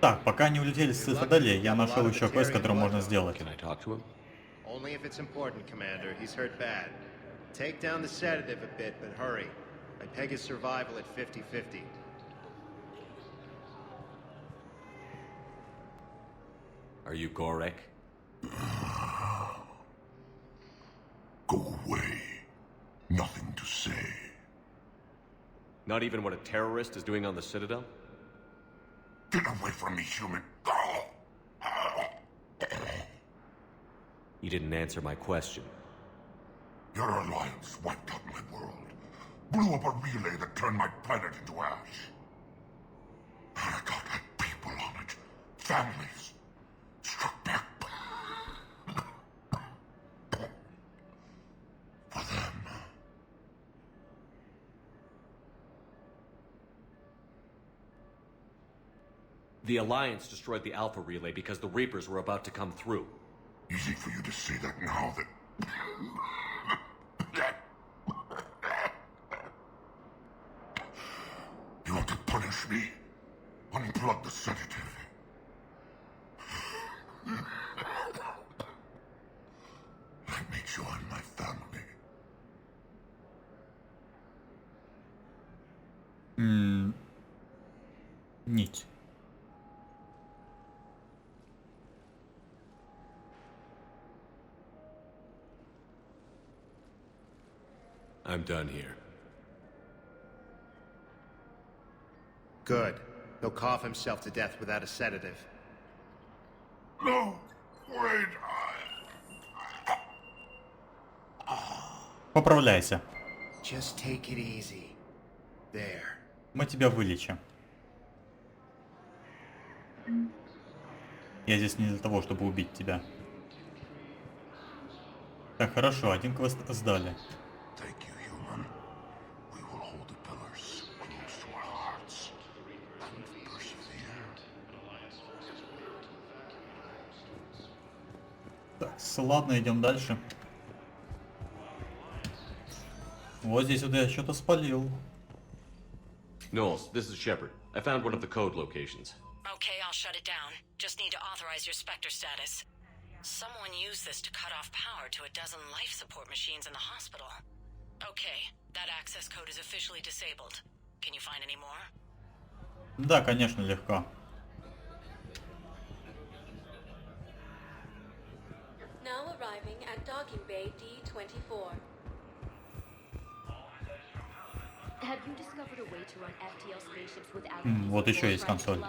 Так, пока не улетели с цитадели, я нашел еще квест, который можно сделать. Can I talk to him? Only if it's important, Commander. He's hurt bad. Take down the sedative a bit, but hurry. I peg his survival at 50-50. Are you Gorek? Go away. Nothing to say. Not even what a terrorist is doing on the Citadel? Get away from me, human. You didn't answer my question. Your alliance wiped out my world. Blew up a relay that turned my planet into ash. And I thought I had people on it. Families. Struck back. For them. The Alliance destroyed the Alpha Relay because the Reapers were about to come through. Easy for you to say that now that... You want to punish me? Unplug the sedative. Let me join my family. Нить. I'm done here. Good. He'll cough himself to death without a sedative. No! Wait! Поправляйся. Just take it easy. There. Мы тебя вылечим. Я здесь не для того, чтобы убить тебя. Так, хорошо, один квест сдали. Thank you, human. We will hold the pillars close to our hearts and persevere. Так, ладно, идем дальше. Вот здесь вот я что-то спалил. Knowles, this is Shepard. I found one of the code locations. Okay, I'll shut it down. Just need to authorize your Spectre status. Someone used this to cut off power to a dozen life support machines in the hospital. Okay, that access code is officially disabled. Can you find any more? Да, конечно, легко. Now arriving at docking bay D24. Have you discovered a way to run FTL spaceships without Вот еще есть консоль.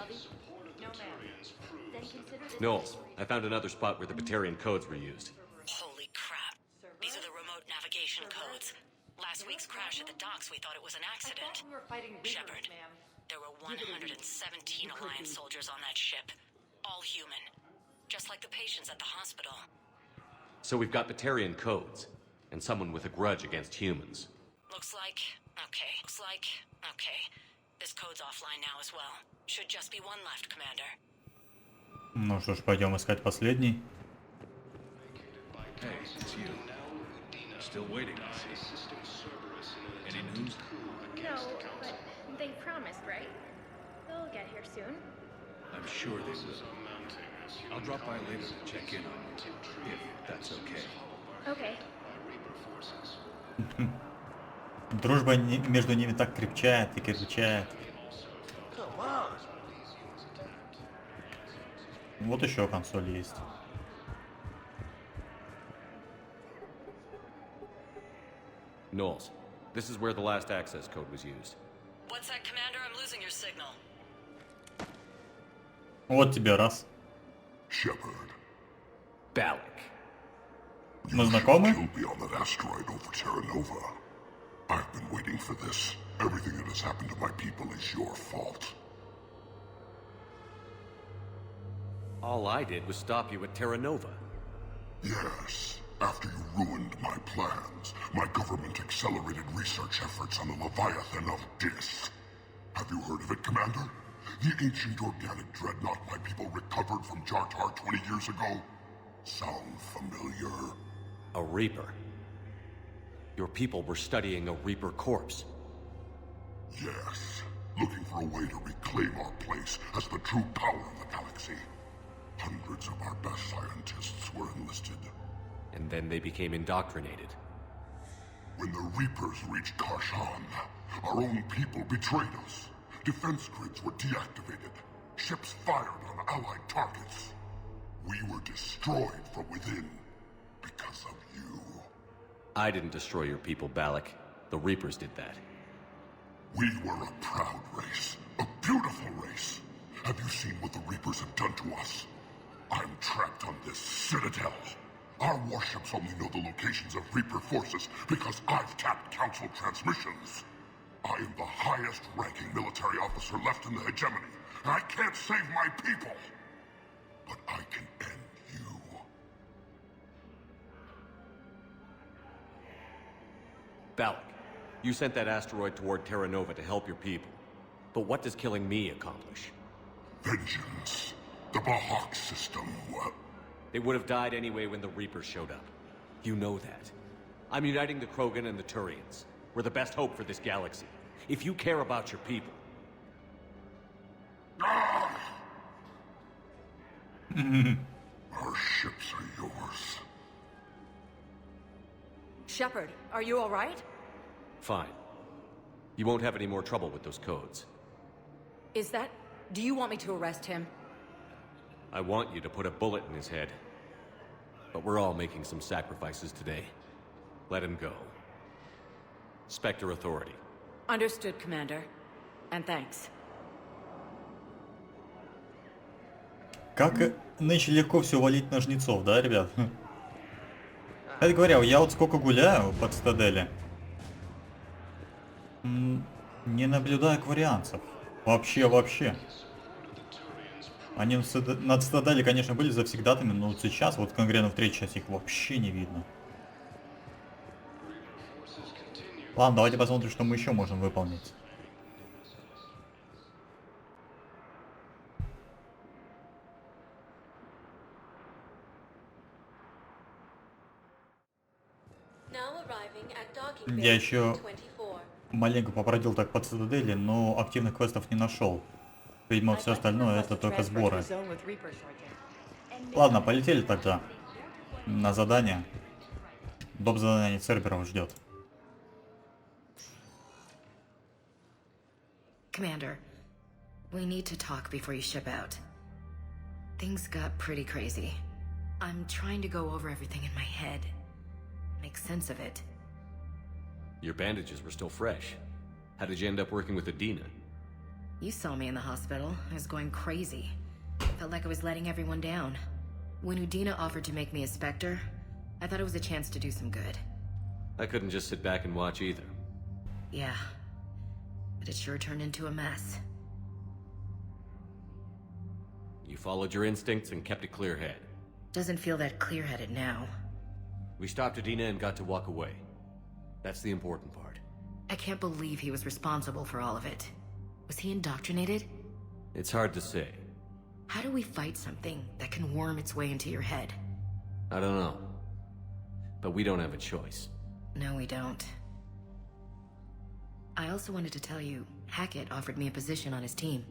Knowles, I found another spot where the Batarian codes were used. Holy crap. These are the remote navigation codes. Last week's crash at the docks, we thought it was an accident. Shepard, there were 117 Alliance soldiers on that ship. All human. Just like the patients at the hospital. So we've got Batarian codes, and someone with a grudge against humans. Looks like... Okay. This code's offline now as well. Should just be one left, Commander. Ну что ж, пойдем искать последний. Hey, it's you. Still waiting. Any news? No, but they promised, right? They'll get here soon. I'm sure they will. I'll drop by later to check in on you, if that's okay. Okay. Дружба между ними так крепчает и крепчает. Вот еще консоль есть. Knowles, this is where the last access code was used. What's that, Commander? I'm losing your signal. Вот тебе раз. Shepard. Balak. Мы знакомы? You'll be on that asteroid over Terra Nova. I've been waiting for this. Everything that has happened to my people is your fault. All I did was stop you at Terra Nova. Yes. After you ruined my plans, my government accelerated research efforts on the Leviathan of Dis. Have you heard of it, Commander? The ancient organic dreadnought my people recovered from Jartar 20 years ago? Sound familiar? A Reaper. Your people were studying a Reaper corpse. Yes. Looking for a way to reclaim reclaim our place as the true power of the galaxy. Hundreds of our best scientists were enlisted. And then they became indoctrinated. When the Reapers reached Karshan, our own people betrayed us. Defense grids were deactivated. Ships fired on Allied targets. We were destroyed from within because of you. I didn't destroy your people, Balak. The Reapers did that. We were a proud race. A beautiful race. Have you seen what the Reapers have done to us? I'm trapped on this citadel. Our warships only know the locations of Reaper forces because I've tapped Council transmissions. I am the highest-ranking military officer left in the hegemony, and I can't save my people. But I can end you. Balak, you sent that asteroid toward Terra Nova to help your people. But what does killing me accomplish? Vengeance. The Bahak system, They would have died anyway when the Reapers showed up. You know that. I'm uniting the Krogan and the Turians. We're the best hope for this galaxy. If you care about your people... Our ships are yours. Shepard, are you all right? Fine. You won't have any more trouble with those codes. Is that... Do you want me to arrest him? I want you to put a bullet in his head. But we're all making some sacrifices today. Let him go. Spectre Authority. Understood, Commander. And thanks. Как нынче легко все валить на жнецов, да, ребят? Кстати говоря, я вот сколько гуляю под Цитадели, не наблюдаю кварианцев. Вообще. Они на Цитадели, конечно, были завсегдатами, но вот сейчас, вот конкретно в третьей части, их вообще не видно. Ладно, давайте посмотрим, что мы еще можем выполнить. Я еще маленько побродил так по Цитадели, но активных квестов не нашел. Видимо, все остальное это только сборы. Ладно, полетели тогда на задание. Доп. Задание Церберов ждет. Commander, we need to talk before you ship out. Things got pretty crazy. I'm trying to go over everything in my head. Make sense of it. Your bandages were still fresh. How did you end up working with Adina? You saw me in the hospital. I was going crazy. Felt like I was letting everyone down. When Udina offered to make me a Spectre, I thought it was a chance to do some good. I couldn't just sit back and watch either. Yeah. But it sure turned into a mess. You followed your instincts and kept a clear head. Doesn't feel that clear-headed now. We stopped Adina and got to walk away. That's the important part. I can't believe he was responsible for all of it. Was he indoctrinated? It's hard to say. How do we fight something that can worm its way into your head? I don't know. But we don't have a choice. No, we don't. I also wanted to tell you, Hackett offered me a position on his team.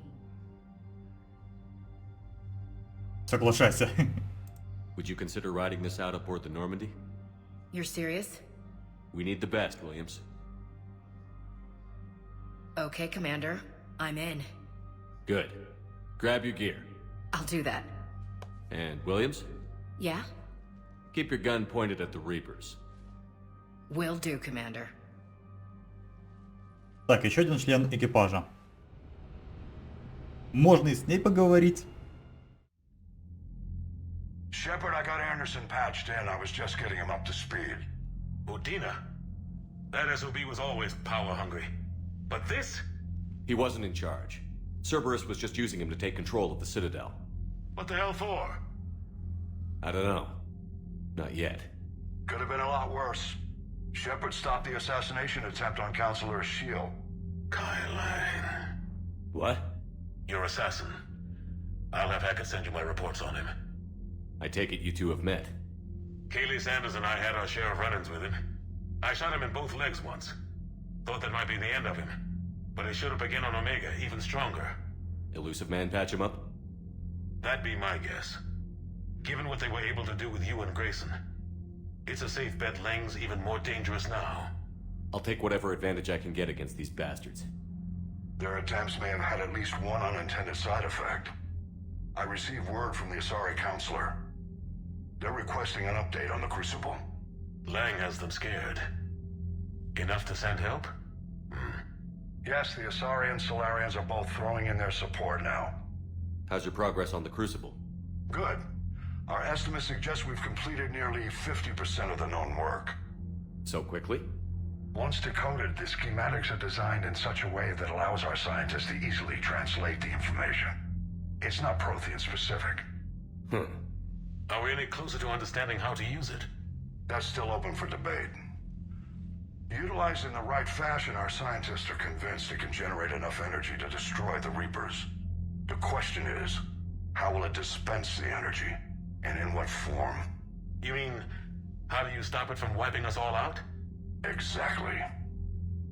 Соглашайся. Would you consider riding this out aboard the Normandy? You're serious? We need the best, Williams. Okay, Commander. I'm in. Good. Grab your gear. I'll do that. And Williams? Yeah? Keep your gun pointed at the Reapers. Will do, Commander. Так, еще один член экипажа. Можно и с ней поговорить. Shepard, I got Anderson patched in. I was just getting him up to speed. Udina? That SOB was always power-hungry. But this? He wasn't in charge. Cerberus was just using him to take control of the Citadel. What the hell for? I don't know. Not yet. Could have been a lot worse. Shepard stopped the assassination attempt on Counselor Shield. Kyle. What? Your assassin. I'll have Hackett send you my reports on him. I take it you two have met. Kaylee Sanders and I had our share of run-ins with him. I shot him in both legs once. Thought that might be the end of him. But he showed up again on Omega, even stronger. Elusive man patch him up? That'd be my guess. Given what they were able to do with you and Grayson, it's a safe bet Lang's even more dangerous now. I'll take whatever advantage I can get against these bastards. Their attempts may have had at least one unintended side effect. I received word from the Asari Counselor. They're requesting an update on the Crucible. Lang has them scared. Enough to send help? Yes, the Asari and Solarians are both throwing in their support now. How's your progress on the Crucible? Good. Our estimates suggest we've completed nearly 50% of the known work. So quickly? Once decoded, the schematics are designed in such a way that allows our scientists to easily translate the information. It's not Prothean specific. Are we any closer to understanding how to use it? That's still open for debate. Utilized in the right fashion, our scientists are convinced it can generate enough energy to destroy the Reapers. The question is, how will it dispense the energy? And in what form? You mean, how do you stop it from wiping us all out? Exactly.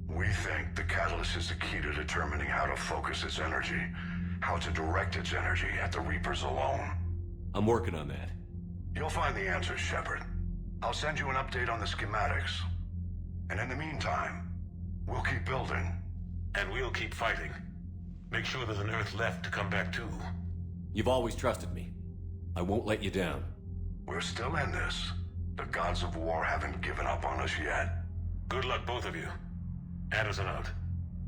We think the catalyst is the key to determining how to focus its energy, how to direct its energy at the Reapers alone. I'm working on that. You'll find the answers, Shepard. I'll send you an update on the schematics. And in the meantime, we'll keep building. And we'll keep fighting. Make sure there's an Earth left to come back to. You've always trusted me. I won't let you down. We're still in this. The gods of war haven't given up on us yet. Good luck, both of you. Anderson out.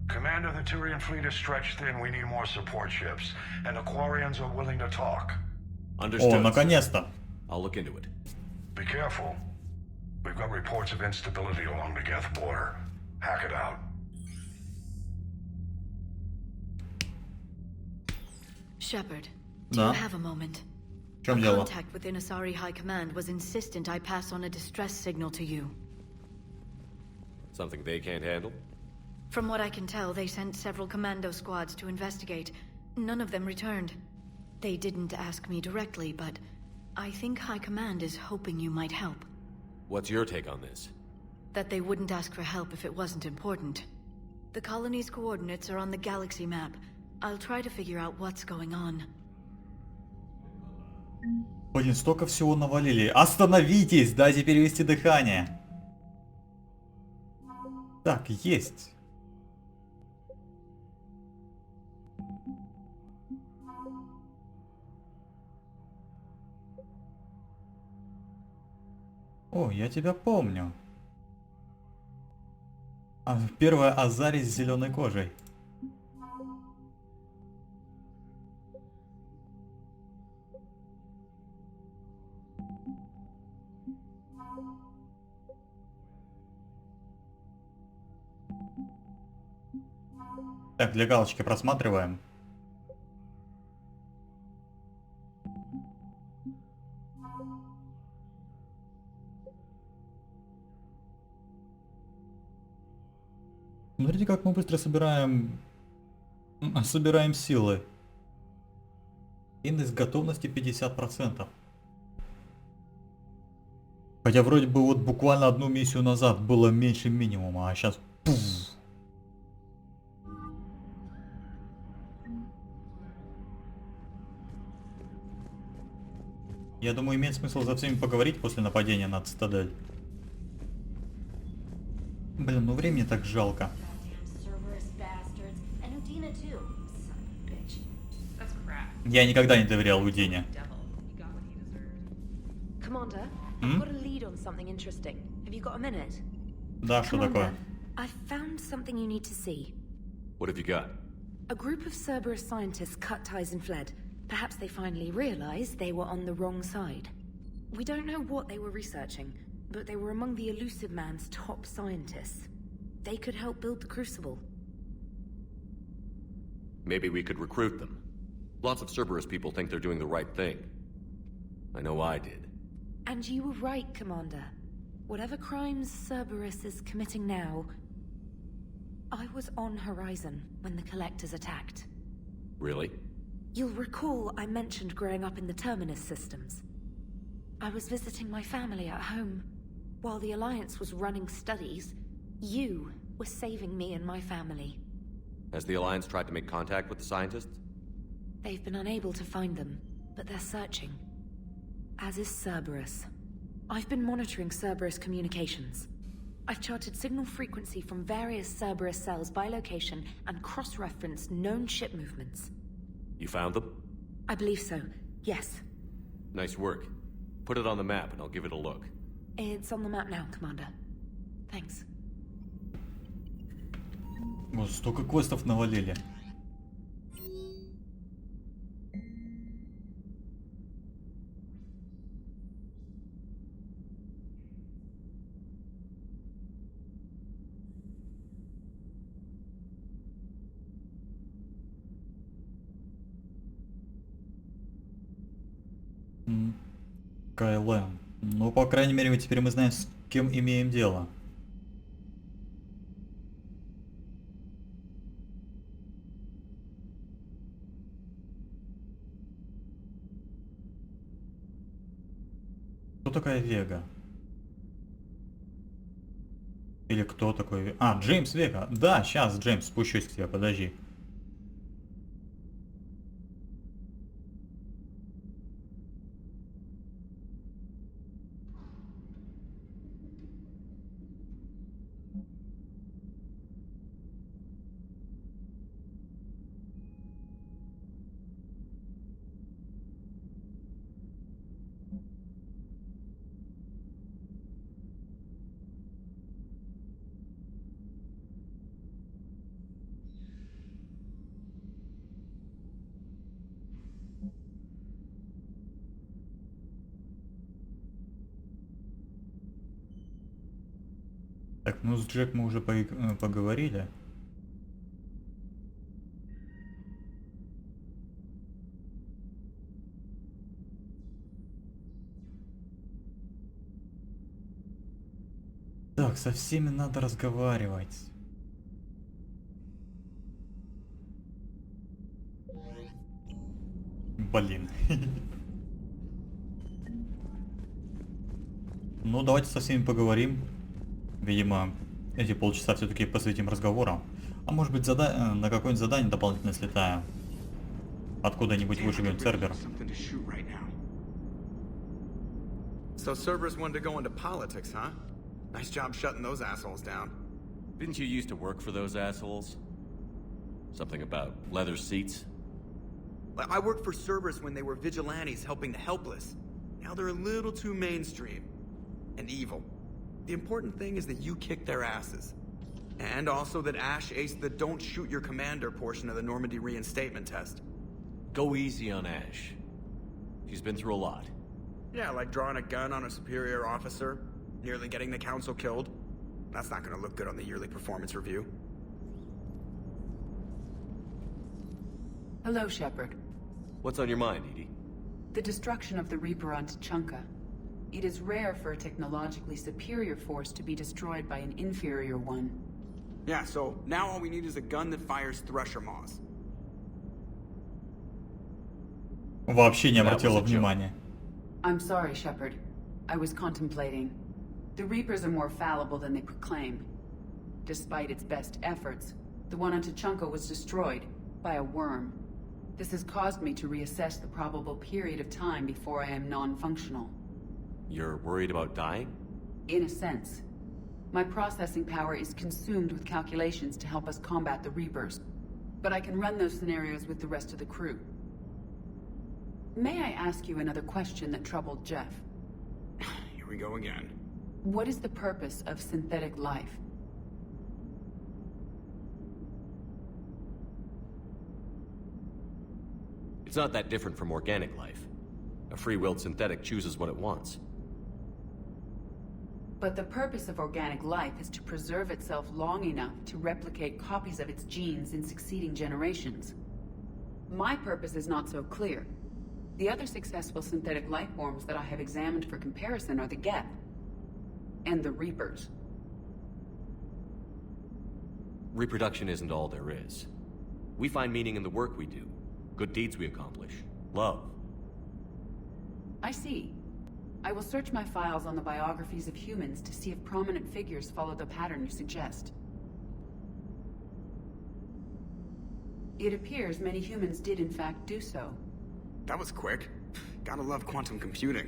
Commander, the Turian fleet is stretched thin. We need more support ships. And the Quarians are willing to talk. Understood. О, наконец-то. I'll look into it. Be careful. We've got reports of instability along the Geth border. Hack it out. Shepard, do Да. you have a moment? В чем Our дело? contact within Asari High Command was insistent I pass on a distress signal to you. Something they can't handle? From what I can tell, they sent several commando squads to investigate. None of them returned. They didn't ask me directly, but I think High Command is hoping you might help. What's your take on this? That they wouldn't ask for help if it wasn't important. The colony's coordinates are on the galaxy map. I'll try to figure out what's going on. Блин, столько всего навалили. Остановитесь, дайте перевести дыхание. Так, есть. О, я тебя помню. Первая Азари с зеленой кожей. Так, для галочки просматриваем. Смотрите, как мы быстро собираем силы. Индекс готовности 50%. Хотя вроде бы вот буквально одну миссию назад было меньше минимума, а сейчас... Я думаю, имеет смысл за всеми поговорить после нападения на Цитадель. Блин, ну времени так жалко. Я никогда не доверял Удине. Commander, I've got a lead on something interesting. Have you got a minute? Да, что такое? I've found something you need to see. What have you got? A group of Cerberus scientists cut ties and fled. Perhaps they finally realized they were on the wrong side. We don't know what they were researching, but they were among the Elusive Man's top scientists. They could help build the Crucible. Maybe we could recruit them. Lots of Cerberus people think they're doing the right thing. I know I did. And you were right, Commander. Whatever crimes Cerberus is committing now, I was on Horizon when the Collectors attacked. Really? You'll recall I mentioned growing up in the Terminus systems. I was visiting my family at home. While the Alliance was running studies, you were saving me and my family. Has the Alliance tried to make contact with the scientists? They've been unable to find them, but they're searching. As is Cerberus. I've been monitoring Cerberus communications. I've charted signal frequency from various Cerberus cells by location and cross-referenced known ship movements. You found them? I believe so, yes. Nice work. Put it on the map and I'll give it a look. It's on the map now, Commander. Thanks. Вот столько квестов навалили. КЛМ. Ну, по крайней мере, теперь мы знаем, с кем имеем дело. Кто такая Вега? Или кто такой... А, Джеймс Вега. Да, сейчас, Джеймс, спущусь к тебе, подожди. Так, ну с Джек мы уже поговорили. Так, со всеми надо разговаривать. Блин. Ну, давайте со всеми поговорим. Видимо, эти полчаса все-таки посвятим разговорам. А может быть, на какое-нибудь задание дополнительно слетаем. Откуда-нибудь выживем Цербер. So Cerberus wanted to go into politics, huh? Nice job shutting those assholes down. Didn't you used to work for those assholes? Something about leather seats? I worked for Cerberus when they were vigilantes helping the helpless. Now they're a little too mainstream. And evil. The important thing is that you kick their asses. And also that Ash aced the don't shoot your commander portion of the Normandy reinstatement test. Go easy on Ash. She's been through a lot. Yeah, like drawing a gun on a superior officer, nearly getting the council killed. That's not gonna look good on the yearly performance review. Hello, Shepard. What's on your mind, Edie? The destruction of the Reaper on Tuchanka. It is rare for a technologically superior force to be destroyed by an inferior one. Yeah, so now all we need is a gun that fires thresher maws. Вообще не обратила внимания. I'm sorry, Shepard. I was contemplating. The Reapers are more fallible than they proclaim. Despite its best efforts, the one on Tuchanka was destroyed by a worm. This has caused me to reassess the probable period of time before I am non-functional. You're worried about dying? In a sense. My processing power is consumed with calculations to help us combat the Reapers. But I can run those scenarios with the rest of the crew. May I ask you another question that troubled Jeff? Here we go again. What is the purpose of synthetic life? It's not that different from organic life. A free-willed synthetic chooses what it wants. But the purpose of organic life is to preserve itself long enough to replicate copies of its genes in succeeding generations. My purpose is not so clear. The other successful synthetic life forms that I have examined for comparison are the Geth and the Reapers. Reproduction isn't all there is. We find meaning in the work we do, good deeds we accomplish, love. I see. I will search my files on the biographies of humans to see if prominent figures follow the pattern you suggest. It appears many humans did in fact do so. That was quick. Gotta love quantum computing.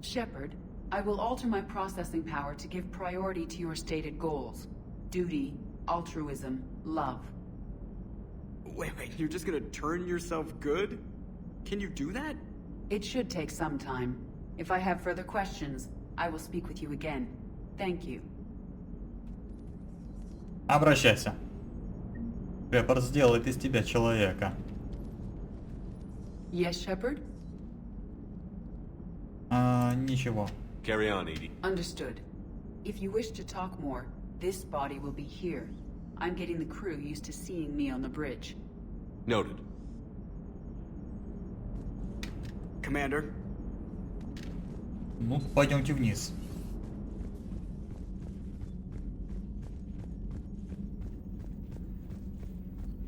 Shepard, I will alter my processing power to give priority to your stated goals. Duty, altruism, love. Wait, you're just gonna turn yourself good? Can you do that? It should take some time. If I have further questions, I will speak with you again. Thank you. Обращайся. Шепард сделает из тебя человека. Yes, Shepard? Ничего. Carry on, Edie. Understood. If you wish to talk more, this body will be here. I'm getting the crew used to seeing me on the bridge. Noted. Commander. Ну, пойдемте вниз.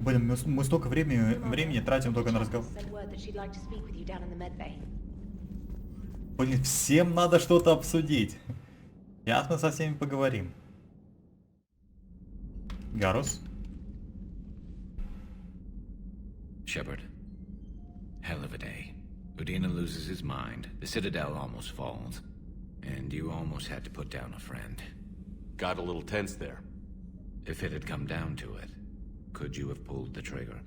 Блин, мы столько времени тратим только на разговор. Блин, всем надо что-то обсудить. Сейчас мы со всеми поговорим. Гарус? Shepard. Hell of a day. Udina loses his mind, the Citadel almost falls, and you almost had to put down a friend. Got a little tense there. If it had come down to it, could you have pulled the trigger?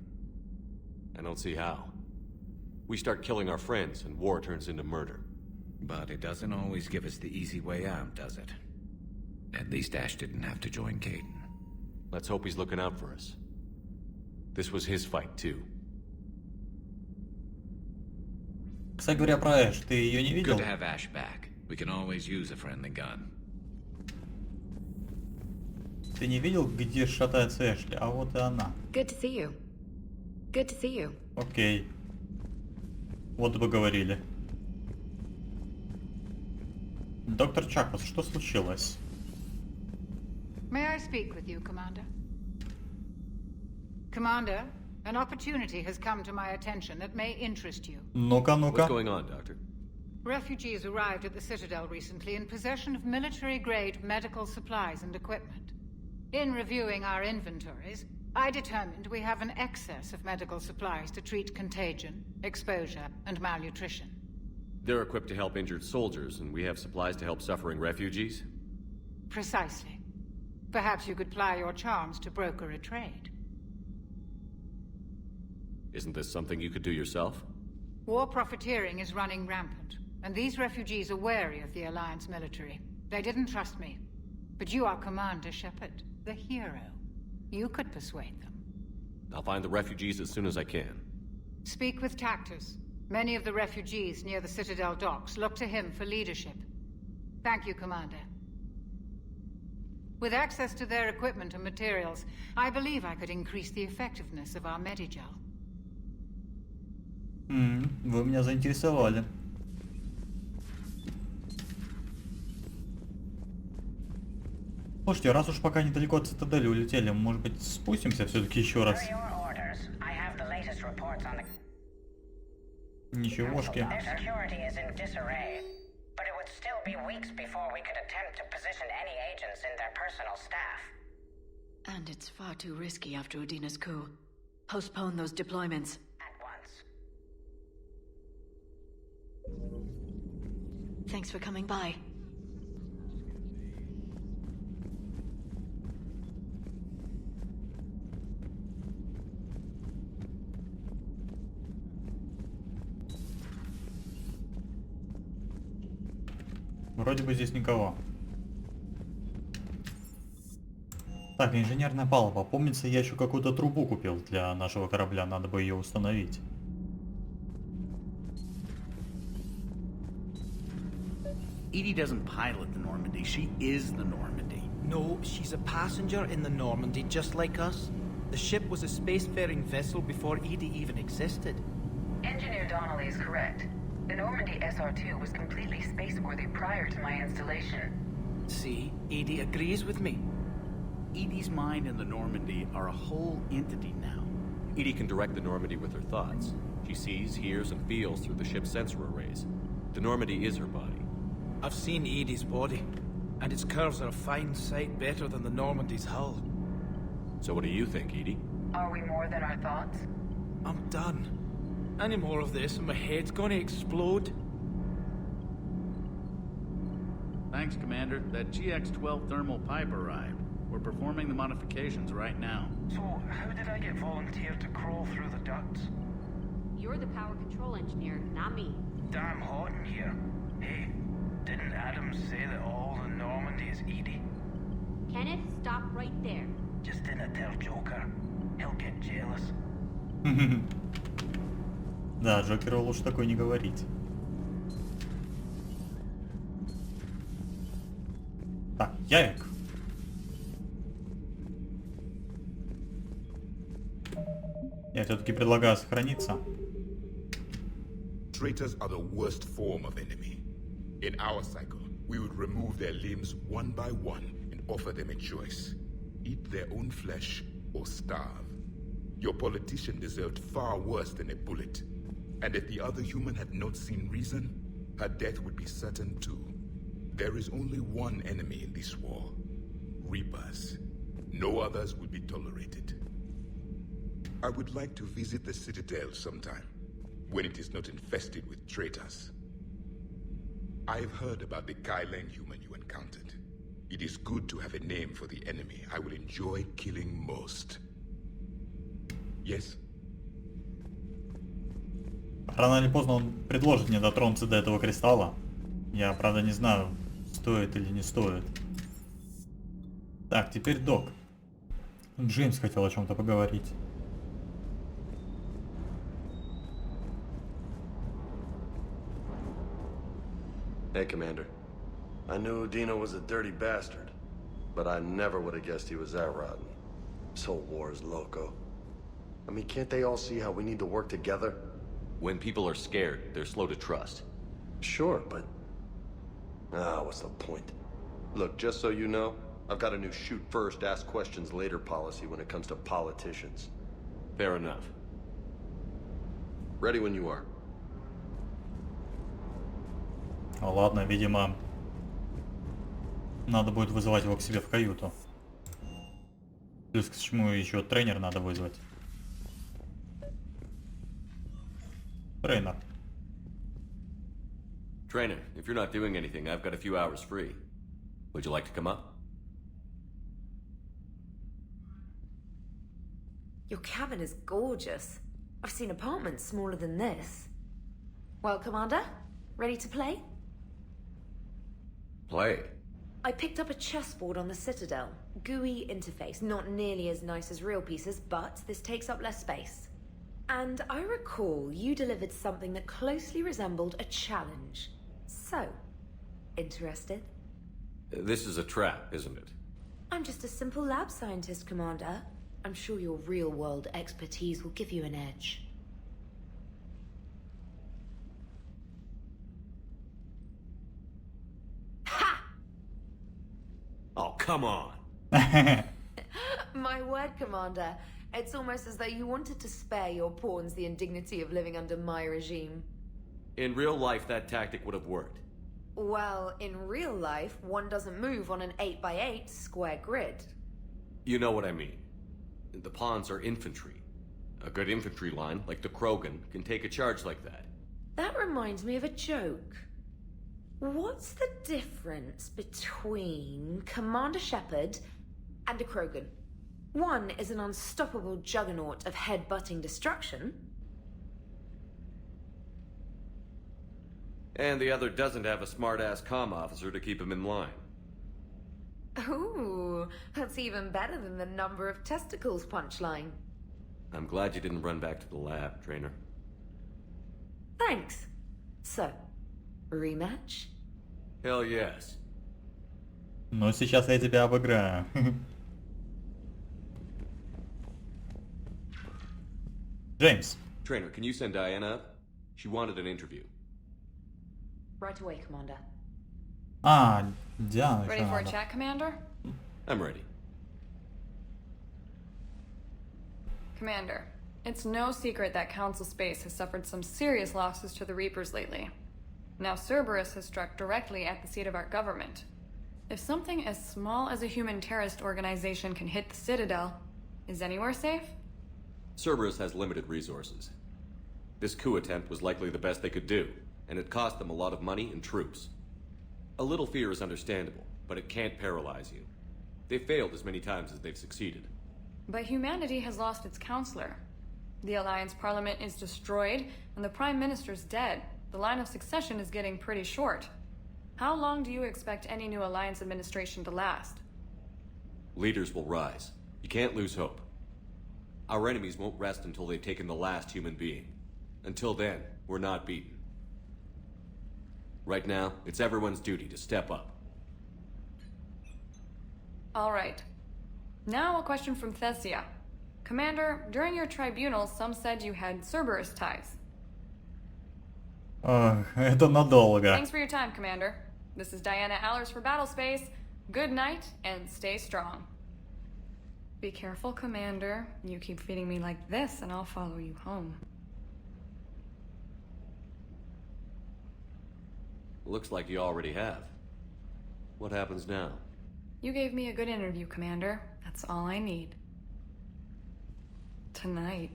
I don't see how. We start killing our friends, and war turns into murder. But it doesn't always give us the easy way out, does it? At least Ash didn't have to join Caden. Let's hope he's looking out for us. This was his fight, too. Кстати говоря про Эш, ты ее не видел? Good to have Ash back. We can always use a friendly gun. Ты не видел, где шатается Эшли? А вот и она. Good to see you. Good to see you. Окей. Вот и поговорили. Доктор Чакус, что случилось? May I speak with you, Commander? Commander, an opportunity has come to my attention that may interest you. Ну-ка, ну-ка. What's going on, Doctor? Refugees arrived at the Citadel recently in possession of military-grade medical supplies and equipment. In reviewing our inventories, I determined we have an excess of medical supplies to treat contagion, exposure, and malnutrition. They're equipped to help injured soldiers, and we have supplies to help suffering refugees? Precisely. Perhaps you could ply your charms to broker a trade. Isn't this something you could do yourself? War profiteering is running rampant, and these refugees are wary of the Alliance military. They didn't trust me. But you are Commander Shepard, the hero. You could persuade them. I'll find the refugees as soon as I can. Speak with Tactus. Many of the refugees near the Citadel docks look to him for leadership. Thank you, Commander. With access to their equipment and materials, I believe I could increase the effectiveness of our Medigel. Вы меня заинтересовали. Слушайте, раз уж пока недалеко от цитадели улетели, может быть, спустимся все-таки еще раз? Ничегошки. And it's far too risky after Udina's coup. Postpone those deployments. Thanks for coming by. Вроде бы здесь никого. Так, инженерная палуба. Помнится, я еще какую-то трубу купил для нашего корабля. Надо бы ее установить. Edie doesn't pilot the Normandy, she is the Normandy. No, she's a passenger in the Normandy, just like us. The ship was a spacefaring vessel before Edie even existed. Engineer Donnelly is correct. The Normandy SR-2 was completely spaceworthy prior to my installation. See, Edie agrees with me. Edie's mind and the Normandy are a whole entity now. Edie can direct the Normandy with her thoughts. She sees, hears, and feels through the ship's sensor arrays. The Normandy is her body. I've seen Edie's body, and its curves are a fine sight better than the Normandy's hull. So what do you think, Edie? Are we more than our thoughts? I'm done. Any more of this and my head's gonna explode. Thanks, Commander. That GX-12 thermal pipe arrived. We're performing the modifications right now. So, how did I get volunteered to crawl through the ducts? You're the power control engineer, not me. Damn hot in here. Hey, didn't Adams say that all the Normandy is Edie? Kenneth, stop right there. Just didn't tell Joker. He'll get jealous. Да, Джокеру лучше такое не говорить. Так, Ярик. Я все-таки предлагаю сохраниться. Traitors are the worst form of enemy. In our cycle, we would remove their limbs one by one and offer them a choice. Eat their own flesh or starve. Your politician deserved far worse than a bullet. And if the other human had not seen reason, her death would be certain too. There is only one enemy in this war. Reapers. No others will be tolerated. I would like to visit the Citadel sometime, when it is not infested with traitors. I've heard about the Kyleng human you encountered. It is good to have a name for the enemy I will enjoy killing most. Yes? Рано или поздно он предложит мне дотронуться до этого кристалла. Я, правда, не знаю, стоит или не стоит. Так, теперь Док. Джеймс хотел о чем-то поговорить. Hey, Commander. I knew Dino was a dirty bastard, but I never would have guessed he was that rotten. This whole war is loco. I mean, can't they all see how we need to work together? When people are scared, they're slow to trust. Sure, but... what's the point? Look, just so you know, I've got a new shoot first, ask questions later policy when it comes to politicians. Fair enough. Ready when you are. Ладно, видимо, надо будет вызывать его к себе в каюту. Плюс к чему еще тренер надо вызвать. Тренер. Trainer, if you're not doing anything, I've got a few hours free. Would you like to come up? Your cabin is gorgeous. I've seen apartments smaller than this. Well, Commander, ready to play? Play. I picked up a chessboard on the Citadel. GUI interface, not nearly as nice as real pieces, but this takes up less space. And I recall you delivered something that closely resembled a challenge. So, interested? This is a trap, isn't it? I'm just a simple lab scientist, Commander. I'm sure your real-world expertise will give you an edge. Oh, come on. My word, Commander. It's almost as though you wanted to spare your pawns the indignity of living under my regime. In real life, that tactic would have worked. Well, in real life, one doesn't move on an 8x8 square grid. You know what I mean. The pawns are infantry. A good infantry line, like the Krogan, can take a charge like that. That reminds me of a joke. What's the difference between Commander Shepard and a Krogan? One is an unstoppable juggernaut of head-butting destruction. And the other doesn't have a smart-ass comm officer to keep him in line. Ooh, that's even better than the number of testicles punchline. I'm glad you didn't run back to the lab, Trainer. Thanks. So, rematch? Hell yes. Но сейчас я тебя обыграю. James. Trainer, can you send Diana up? She wanted an interview. Right away, Commander. Диана. Ready for a chat, Commander? I'm ready. Commander, it's no secret that Council Space has suffered some serious losses to the Reapers lately. Now Cerberus has struck directly at the seat of our government. If something as small as a human terrorist organization can hit the Citadel, is anywhere safe? Cerberus has limited resources. This coup attempt was likely the best they could do, and it cost them a lot of money and troops. A little fear is understandable, but it can't paralyze you. They've failed as many times as they've succeeded. But humanity has lost its counselor. The Alliance Parliament is destroyed, and the Prime Minister's dead. The line of succession is getting pretty short. How long do you expect any new Alliance administration to last? Leaders will rise. You can't lose hope. Our enemies won't rest until they've taken the last human being. Until then, we're not beaten. Right now, it's everyone's duty to step up. All right. Now a question from Thessia. Commander, during your tribunal, some said you had Cerberus ties. Это надолго. Thanks for your time, Commander. This is Diana Allers for Battlespace. Good night, and stay strong. Be careful, Commander. You keep feeding me like this, and I'll follow you home. Looks like you already have. What happens now? You gave me a good interview, Commander. That's all I need. Tonight.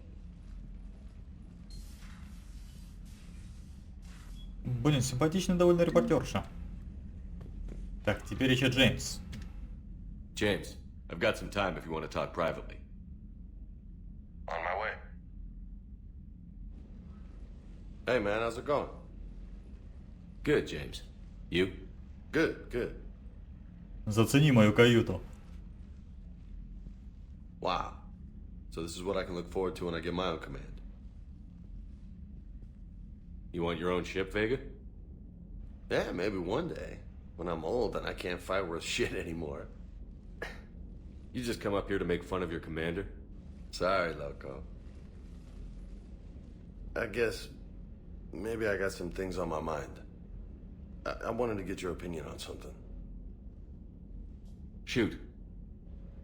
Блин, симпатичная довольно репортерша. Так, теперь еще Джеймс. James, I've got some time if you want to talk privately. On my way. Hey man, how's it going? Good, James. You? Good, good. Зацени мою каюту. Wow. So this is what I can look forward to when I get my own command. You want your own ship, Vega? Yeah, maybe one day. When I'm old and I can't fight worth shit anymore. You just come up here to make fun of your commander? Sorry, Loco. I guess maybe I got some things on my mind. I wanted to get your opinion on something. Shoot.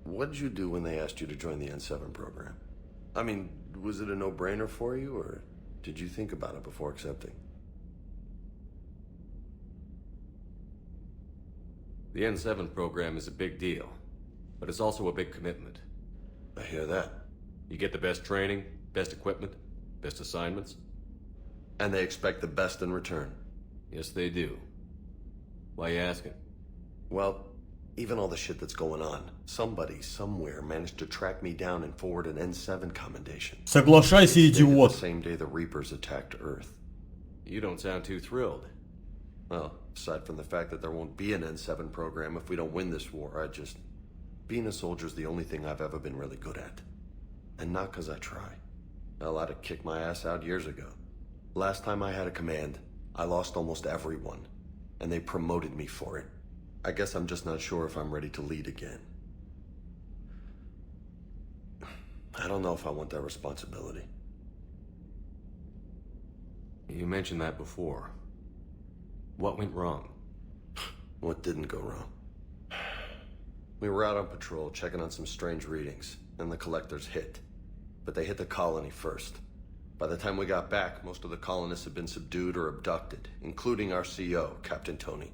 What did you do when they asked you to join the N7 program? I mean, was it a no-brainer for you, or did you think about it before accepting? The N7 program is a big deal, but it's also a big commitment. I hear that. You get the best training, best equipment, best assignments. And they expect the best in return. Yes, they do. Why you asking? Well, even all the shit that's going on, somebody somewhere managed to track me down and forward an N7 commendation. Соглашайся, идиот. The same day the Reapers attacked Earth. You don't sound too thrilled. Well, aside from the fact that there won't be an N7 program if we don't win this war, being a soldier's the only thing I've ever been really good at. And not because I try. Hell, I'd have kicked my ass out years ago. Last time I had a command, I lost almost everyone. And they promoted me for it. I guess I'm just not sure if I'm ready to lead again. I don't know if I want that responsibility. You mentioned that before. What went wrong? What didn't go wrong? We were out on patrol, checking on some strange readings, and the collectors hit. But they hit the colony first. By the time we got back, most of the colonists had been subdued or abducted, including our CO, Captain Tony.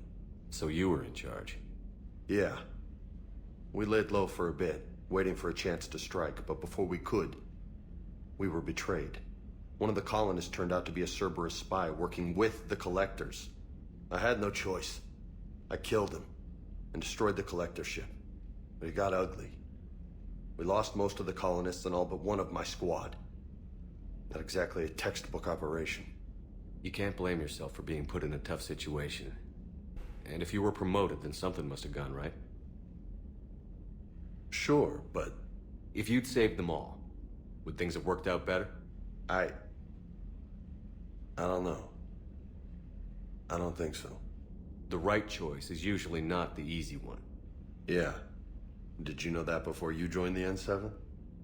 So you were in charge? Yeah. We laid low for a bit, waiting for a chance to strike, but before we could, we were betrayed. One of the colonists turned out to be a Cerberus spy working with the collectors. I had no choice. I killed him and destroyed the collector ship. But it got ugly. We lost most of the colonists and all but one of my squad. Not exactly a textbook operation. You can't blame yourself for being put in a tough situation. And if you were promoted, then something must have gone right. Sure, but... If you'd saved them all, would things have worked out better? I don't know. I don't think so. The right choice is usually not the easy one. Yeah. Did you know that before you joined the N7?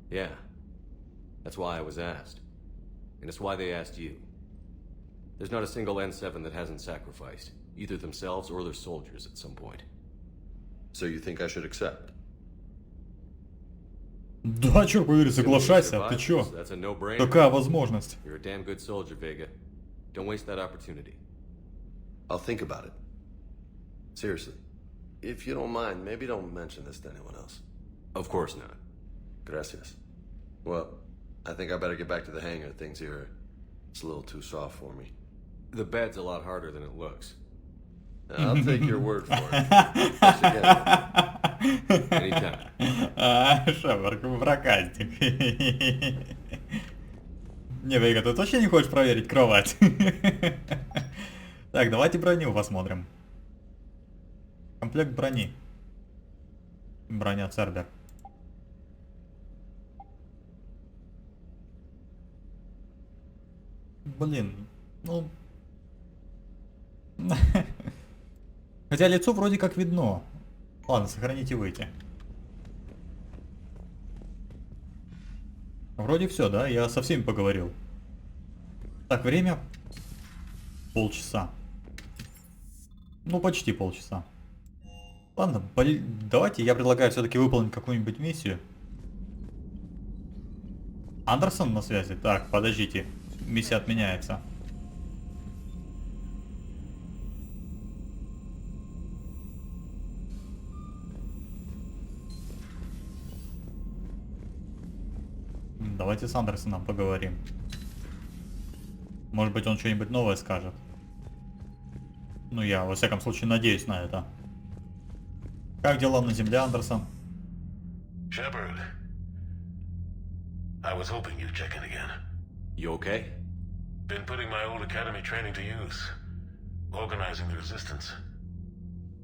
Yeah. That's why I was asked. And it's why they asked you. There's not a single N7 that hasn't sacrificed, either themselves or their soldiers at some point. So you think I should accept? Да, чё, говорю, соглашайся, ты чё? Такая возможность. You're a damn good soldier, Vega. Don't waste that opportunity. I'll think about it. Seriously. If you don't mind, maybe don't mention this to anyone else. Of course not. Gracias. Well, I think I better get back to the hangar. Things here, it's a little too soft for me. The bed's a lot harder than it looks. I'll take your word for it. Thanks again. Anytime. Шепард, проказник. Не, Вейга, ты точно не хочешь проверить кровать? Так, давайте броню посмотрим. Комплект брони. Броня Цербер. Блин, ну... Хотя лицо вроде как видно. Ладно, сохранить и выйти. Вроде все, да? Я со всеми поговорил. Так, время... Полчаса. Ну, почти полчаса. Ладно, давайте я предлагаю все-таки выполнить какую-нибудь миссию. Андерсон на связи? Так, подождите. Миссия отменяется. Давайте с Андерсоном поговорим. Может быть, он что-нибудь новое скажет. Ну, я, во всяком случае, надеюсь на это. Как дела на земле, Андерсон? Shepard, I was hoping you'd check in again. You okay? Been putting my old academy training to use. Organizing the resistance.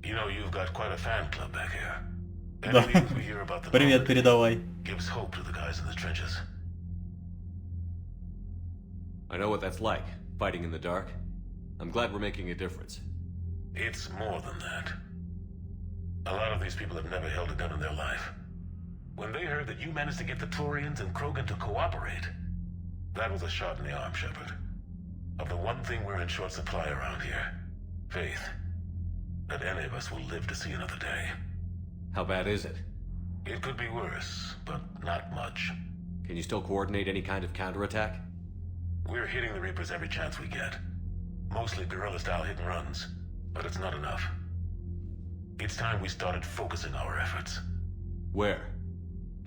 You know you've got quite a fan club back here. Да. Any news we hear about the Привет передавай. gives hope to the guys in the trenches. I know what that's like, fighting in the dark. I'm glad we're making a difference. It's more than that. A lot of these people have never held a gun in their life. When they heard that you managed to get the Turians and Krogan to cooperate, that was a shot in the arm, Shepard. Of the one thing we're in short supply around here, faith. That any of us will live to see another day. How bad is it? It could be worse, but not much. Can you still coordinate any kind of counterattack? We're hitting the Reapers every chance we get. Mostly guerrilla-style hit-and-runs, but it's not enough. It's time we started focusing our efforts. Where?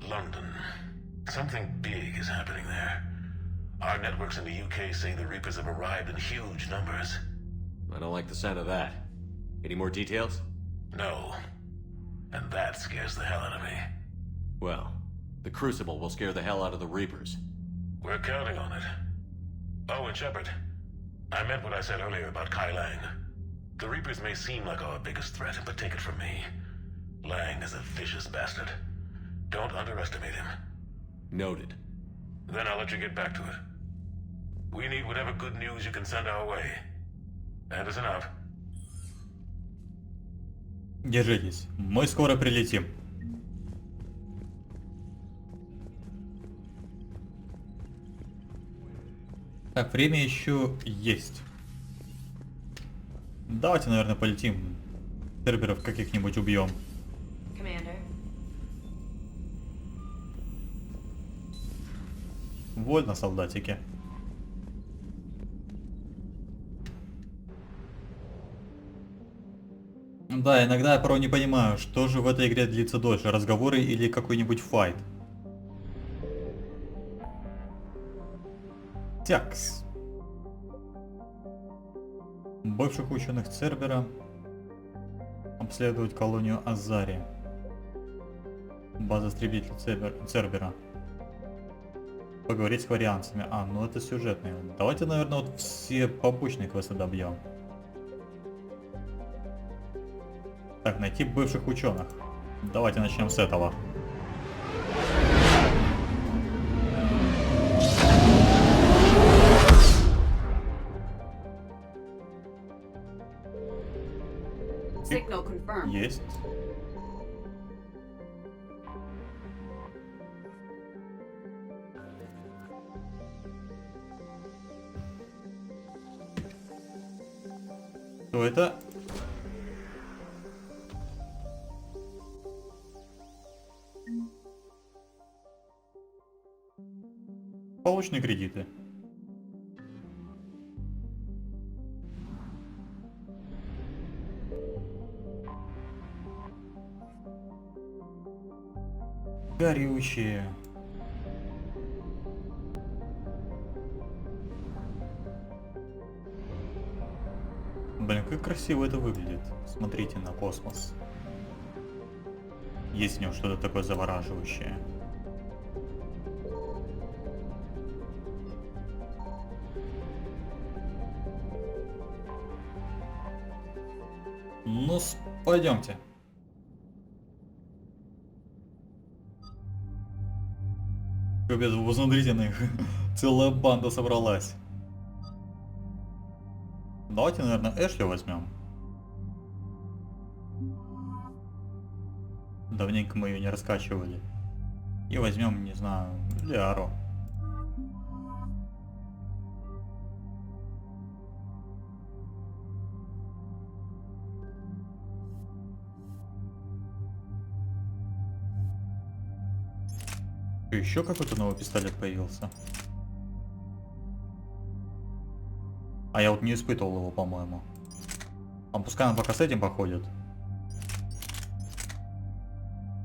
London. Something big is happening there. Our networks in the UK say the Reapers have arrived in huge numbers. I don't like the sound of that. Any more details? No. And that scares the hell out of me. Well, the Crucible will scare the hell out of the Reapers. We're counting on it. Oh, and Shepard, I meant what I said earlier about Kai Lang. The Reapers may seem like our biggest threat, but take it from me. Lang is a vicious bastard. Don't underestimate him. Noted. Then I'll let you get back to it. We need whatever good news you can send our way. Anderson out. Держитесь, мы скоро прилетим. Так, время еще есть. Давайте, наверное, полетим. Церберов каких-нибудь убьем. Commander. Вольно, солдатики. Да, иногда я порой не понимаю, что же в этой игре длится дольше, разговоры или какой-нибудь файт. Тякс. Бывших ученых Цербера обследовать колонию Азари. База истребителей Цербера. Поговорить с варианцами. А, ну это сюжетные. Давайте, наверное, вот все побочные квесты добьем. Так, найти бывших ученых. Давайте начнем с этого. Signal confirmed. Есть. Что это? Полученные кредиты. Горючие. Блин, как красиво это выглядит. Смотрите на космос. Есть в нем что-то такое завораживающее. Ну, пойдемте. Капец, вы посмотрите на их. Целая банда собралась. Давайте, наверное, Эшли возьмем. Давненько мы ее не раскачивали. И возьмем, не знаю, Лиару. Еще какой-то новый пистолет появился. А я вот не испытывал его, по-моему. А пускай он пока с этим походит.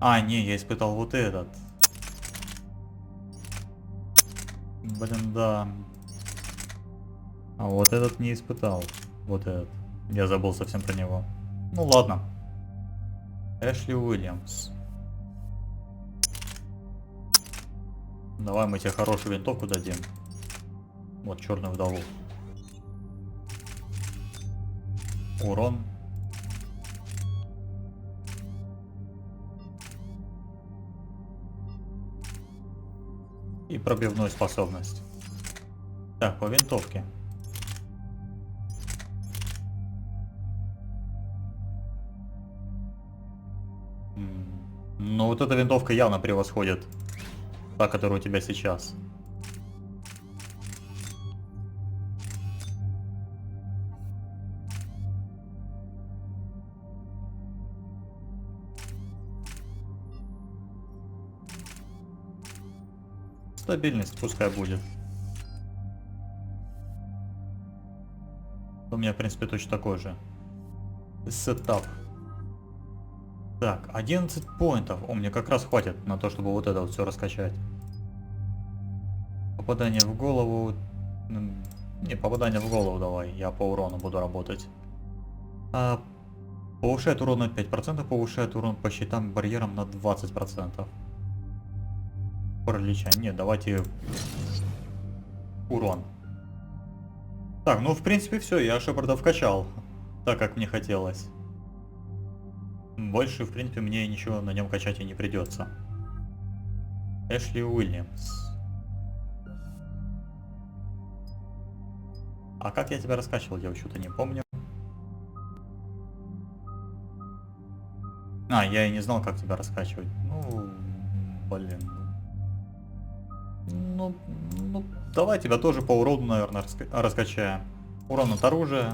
А, не, я испытал вот этот. Блин, да. А вот этот не испытал. Вот этот. Я забыл совсем про него. Ну ладно. Эшли Уильямс. Давай мы тебе хорошую винтовку дадим. Вот, черную вдову. Урон. И пробивную способность. Так, по винтовке. Ну вот эта винтовка явно превосходит та, которая у тебя сейчас. Стабильность пускай будет. У меня, в принципе, точно такой же. Сетап. Так, 11 поинтов. У меня как раз хватит на то, чтобы вот это вот все раскачать. Попадание в голову. Не, попадание в голову давай. Я по урону буду работать. Повышает урон на 5%, повышает урон по щитам барьерам на 20%. Паралича. Нет, давайте урон. Так, ну в принципе все, я Шепарда вкачал, так как мне хотелось. Больше, в принципе, мне ничего на нем качать и не придется. Эшли Уильямс. А как я тебя раскачивал, я что-то не помню. А, я и не знал, как тебя раскачивать. Ну, блин. Ну, давай тебя тоже по урону, наверное, раскачаем. Урон от оружия.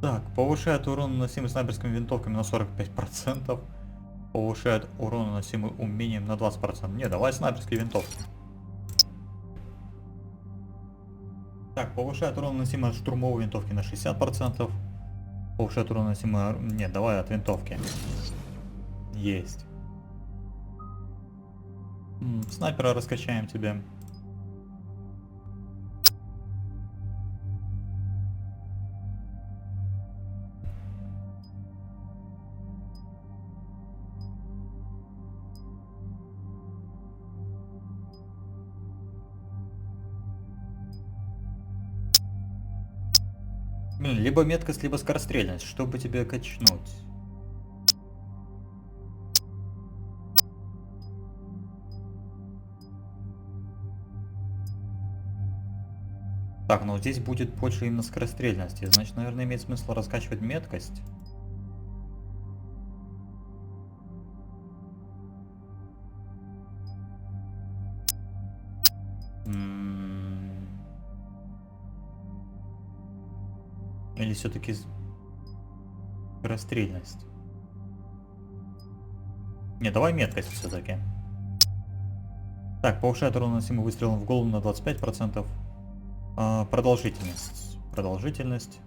Так, повышает урон, наносимый снайперскими винтовками на 45%. Повышает урон, наносимый умением на 20%. Не, давай снайперские винтовки. Так, повышает урон, наносимый от штурмовой винтовки на 60%. Повышает урон, наносимый... Нет, давай от винтовки. Есть. Снайпера раскачаем тебе. Либо меткость, либо скорострельность, чтобы тебе качнуть. Так, но здесь будет больше именно скорострельности. Значит, наверное, имеет смысл раскачивать меткость. Или все-таки скорострельность? Не, давай меткость все-таки. Так, повышает урон, наносимый выстрелом в голову на 25%. Продолжительность. Продолжительность.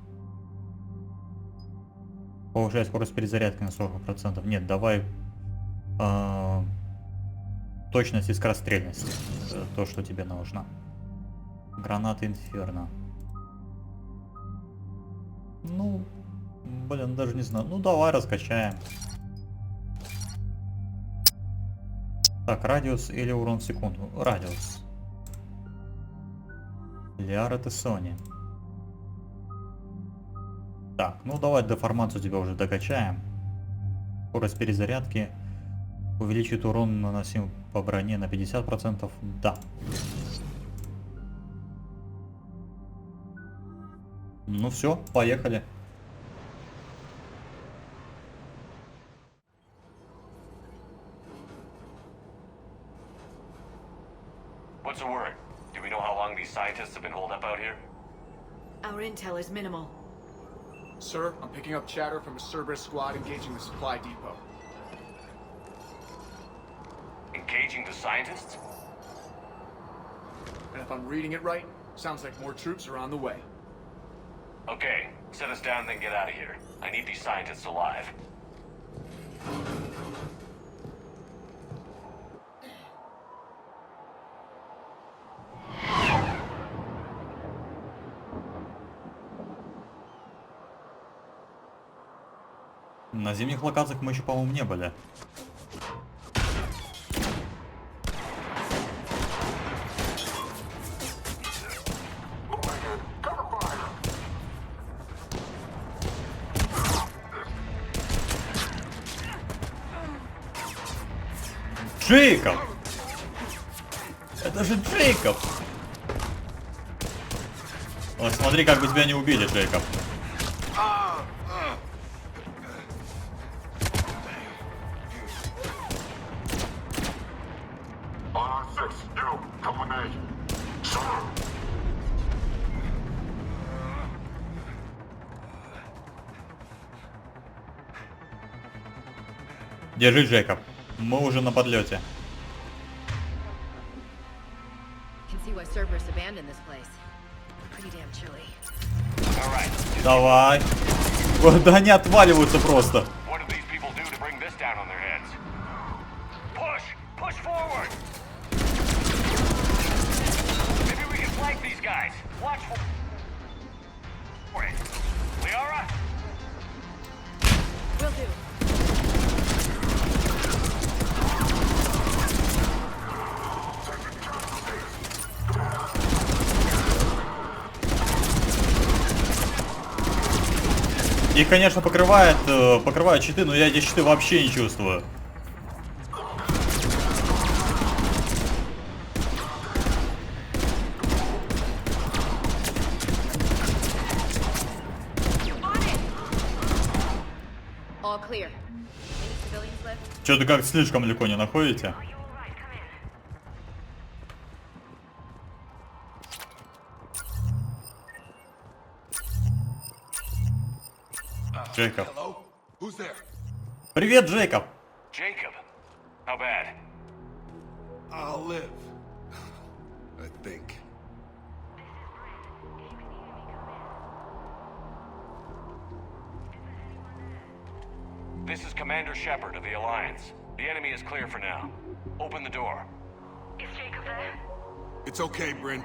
Повышает скорость перезарядки на 40%. Нет, давай точность и скорострельность. То, что тебе нужно. Граната Инферно. Ну, блин, даже не знаю. Ну, давай раскачаем. Так, радиус или урон в секунду? Радиус. Лиара это Sony. Так, ну давай деформацию тебя уже докачаем. Скорость перезарядки увеличит урон наносим по броне на 50%. Да. Ну все, поехали. What's the word? Do we know how long these scientists have been holed up out here? Our intel is minimal. Sir, I'm picking up chatter from a Cerberus squad engaging the supply depot. Engaging the scientists? And if I'm reading it right, sounds like more troops are on the way. Okay, set us down, then get out of here. I need these scientists alive. На зимних локациях мы еще, по-моему, не были. Джейкоб! Это же Джейкоб! Ой, смотри, как бы тебя не убили, Джейкоб. Держи, Джейкоб. Мы уже на подлете. Давай. Да они отваливаются просто. Их, конечно, покрывают щиты, но я эти щиты вообще не чувствую. Что-то как слишком легко не находите? Джейкоб. Привет, Джейкоб. Jacob, how bad? I'll live. I think. This is Commander Shepard of the Alliance. The enemy is clear for now. Open the door. Is Jacob there? It's okay, Bryn.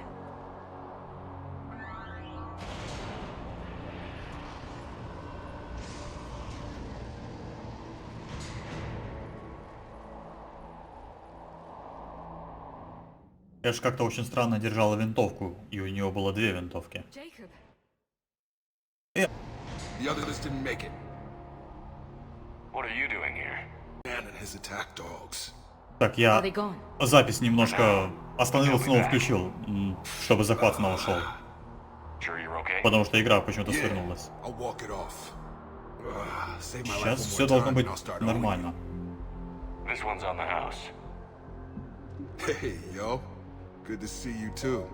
Я же как-то очень странно держала винтовку, и у него было две винтовки. The others didn't make it. What are you doing here? Man and his attack dogs. Так, я запись немножко остановил, снова включил, чтобы захват снова шел. Потому что игра почему-то свернулась. Сейчас все должно быть нормально. This one's on the house. Hey, yo. Good to see you too.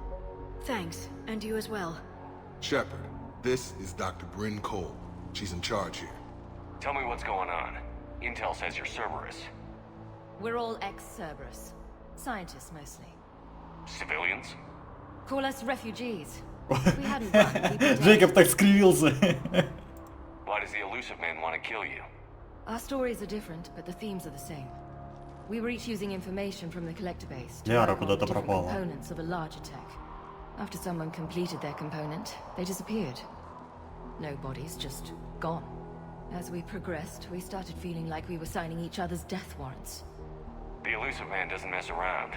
Thanks, and you as well. Shepard, this is Dr. Bryn Cole. She's in charge here. Tell me what's going on. Intel says you're Cerberus. We're all ex-Cerberus. Scientists, mostly. Civilians? Call us refugees. If we hadn't run, we'd be dead. Джейкоб так скривился. Why does the elusive man want to kill you? Our stories are different, but the themes are the same. We were each using information from the collector base to Лиара work on куда-то different пропала. components of a larger tech. After someone completed their component, they disappeared. No bodies, just gone. As we progressed, we started feeling like we were signing each other's death warrants. The elusive man doesn't mess around.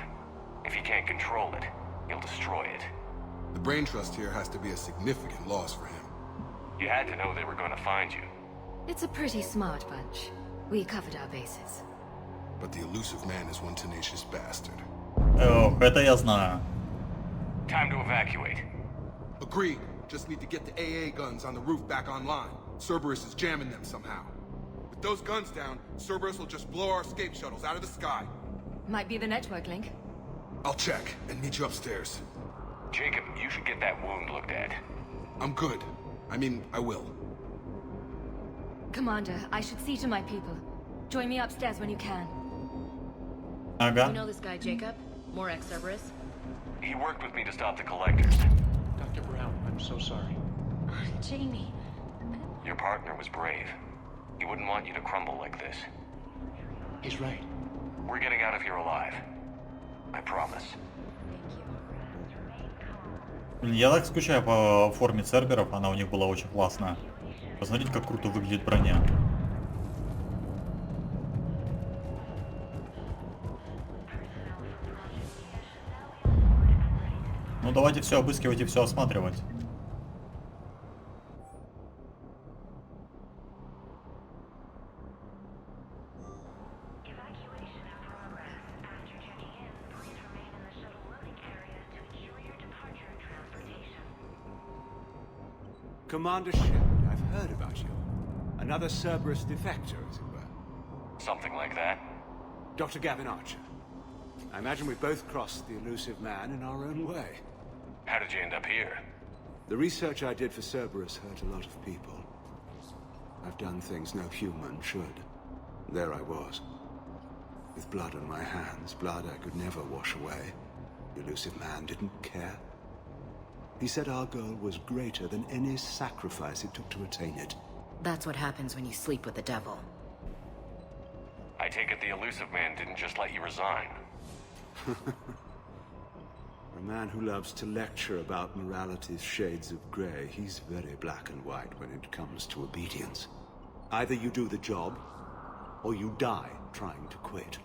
If he can't control it, he'll destroy it. The brain trust here has to be a significant loss for him. You had to know they were going to find you. It's a pretty smart bunch. We covered our bases. But the elusive man is one tenacious bastard. Ох, это я знаю. Time to evacuate. Agreed. Just need to get the AA guns on the roof back online. Cerberus is jamming them somehow. With those guns down, Cerberus will just blow our escape shuttles out of the sky. Might be the network link. I'll check and meet you upstairs. Jacob, you should get that wound looked at. I'm good. I mean, I will. Commander, I should see to my people. Join me upstairs when you can. Ага. You know this guy, Jacob? More ex-Cerberus? He worked with me to stop the collectors. Dr. Brown, I'm so sorry. Jamie. Your partner was brave. He wouldn't want you to crumble like this. He's right. We're getting out of here alive. I promise. Я так скучаю по форме Церберов, она у них была очень классная. Посмотрите, как круто выглядит броня. Ну давайте все обыскивать и все осматривать. Commander Shepard, I've heard about you. Another Cerberus defector, as it were. Something like that. Dr. Gavin Archer. I imagine we both crossed the elusive man in our own way. How did you end up here? The research I did for Cerberus hurt a lot of people. I've done things no human should. There I was. With blood on my hands, blood I could never wash away. The elusive man didn't care. He said our goal was greater than any sacrifice it took to attain it. That's what happens when you sleep with the devil. I take it the elusive man didn't just let you resign. For a man who loves to lecture about morality's shades of grey, he's very black and white when it comes to obedience. Either you do the job, or you die trying to quit.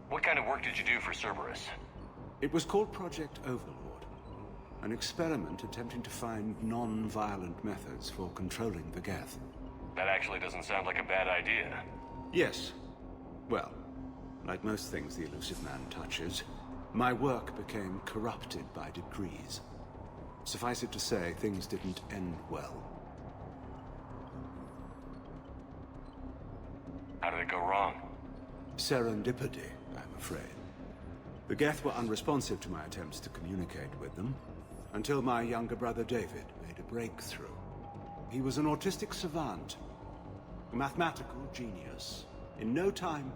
What kind of work did you do for Cerberus? It was called Project Overlord. An experiment attempting to find non-violent methods for controlling the Geth. That actually doesn't sound like a bad idea. Yes. Well, like most things the elusive man touches, my work became corrupted by degrees. Suffice it to say, things didn't end well. How did it go wrong? Serendipity, I'm afraid. The Geth were unresponsive to my attempts to communicate with them, until my younger brother David made a breakthrough. He was an autistic savant, a mathematical genius. In no time,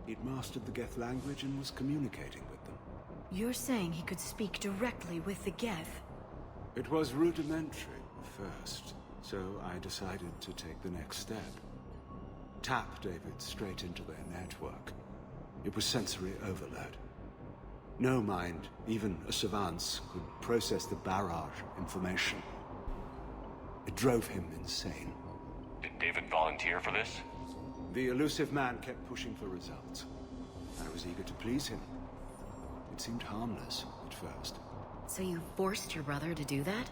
he'd mastered the Geth language and was communicating with them. You're saying he could speak directly with the Geth? It was rudimentary at first, so I decided to take the next step. Tap David straight into their network. It was sensory overload. No mind, even a savant's, could process the barrage of information. It drove him insane. Did David volunteer for this? The elusive man kept pushing for results. I was eager to please him. It seemed harmless at first. So you forced your brother to do that?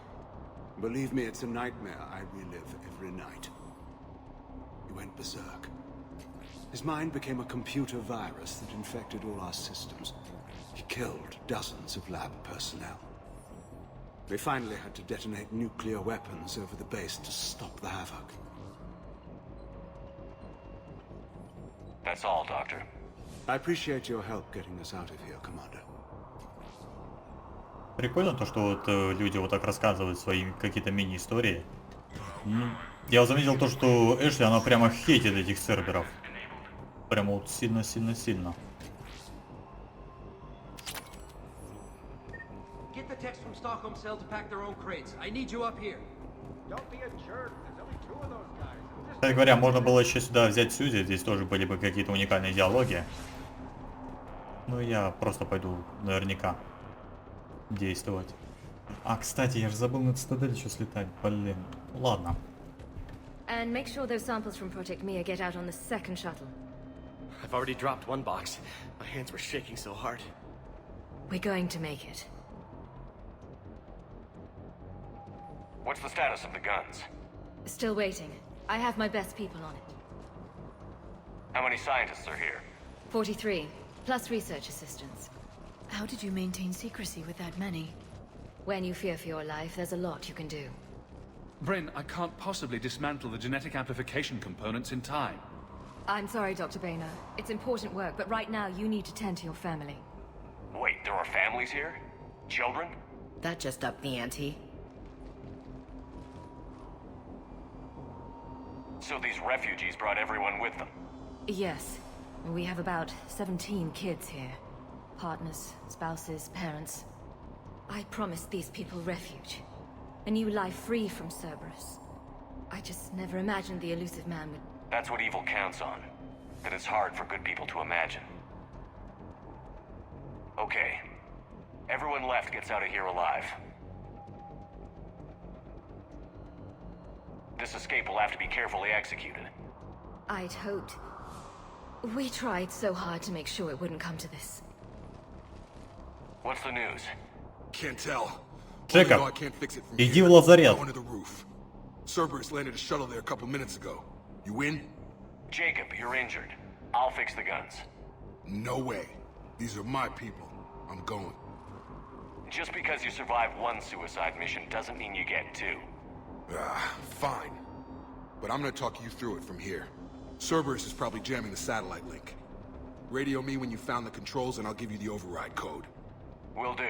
Believe me, it's a nightmare I relive every night. He went berserk. His mind became a computer virus that infected all our systems. He killed dozens of lab personnel. They finally had to detonate nuclear weapons over the base to stop the havoc. That's all, Doctor. I appreciate your help getting us out of here, Commander. Прикольно то, что вот люди вот так рассказывают свои какие-то мини-истории. Я заметил то, что Эшли, она прямо хейтит этих Церберов. Прямо вот сильно-сильно-сильно. Get the text from Stockholm Cell to pack their own crates. I need you up here. Don't be a jerk. There's only two of those guys. Кстати говоря, можно было еще сюда взять Сьюзи, здесь тоже были бы какие-то уникальные диалоги. Ну я просто пойду наверняка действовать. А, кстати, я же забыл на Цитадель еще слетать, блин. Ладно. Then make sure those samples from Project Mia get out on the second shuttle. I've already dropped one box. My hands were shaking so hard. We're going to make it. What's the status of the guns? Still waiting. I have my best people on it. How many scientists are here? 43, plus research assistants. How did you maintain secrecy with that many? When you fear for your life, there's a lot you can do. Bryn, I can't possibly dismantle the genetic amplification components in time. I'm sorry, Dr. Boehner. It's important work, but right now you need to tend to your family. Wait, there are families here? Children? That just upped the ante. So these refugees brought everyone with them? Yes. We have about 17 kids here. Partners, spouses, parents. I promised these people refuge. A new life free from Cerberus. I just never imagined the elusive man would... That's what evil counts on. That it's hard for good people to imagine. Okay. Everyone left gets out of here alive. This escape will have to be carefully executed. I'd hoped. We tried so hard to make sure it wouldn't come to this. What's the news? Can't tell. Джекоб, I can't fix it from иди в here. лазарет. Go under the roof. Cerberus landed a shuttle there a couple minutes ago. You in? Jacob, you're injured. I'll fix the guns. No way. These are my people. I'm going. Just because you survived one suicide mission doesn't mean you get two. Fine. But I'm gonna talk you through it from here. Cerberus is probably jamming the satellite link. Radio me when you found the controls and I'll give you the override code. Will do.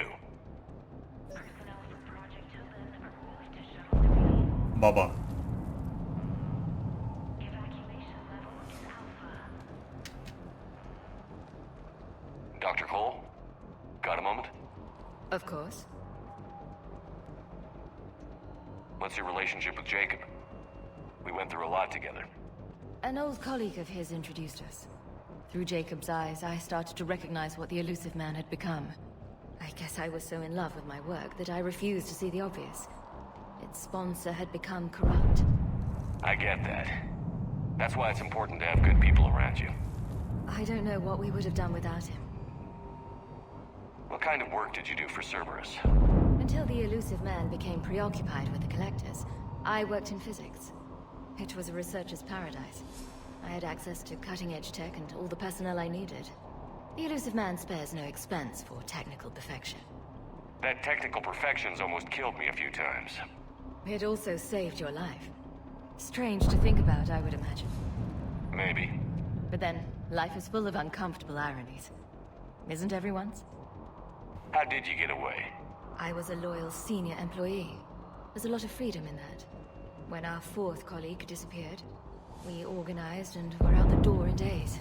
Баба. Dr. Cole? Got a moment? Of course. What's your relationship with Jacob? We went through a lot together. An old colleague of his introduced us. Through Jacob's eyes, I started to recognize what the elusive man had become. I guess I was so in love with my work that I refused to see the obvious. Its sponsor had become corrupt. I get that. That's why it's important to have good people around you. I don't know what we would have done without him. What kind of work did you do for Cerberus? Until the elusive man became preoccupied with the collectors, I worked in physics. It was a researcher's paradise. I had access to cutting-edge tech and all the personnel I needed. The elusive man spares no expense for technical perfection. That technical perfection's almost killed me a few times. It also saved your life. Strange to think about, I would imagine. Maybe. But then, life is full of uncomfortable ironies. Isn't everyone's? How did you get away? I was a loyal senior employee. There's a lot of freedom in that. When our fourth colleague disappeared, we organized and were out the door in days.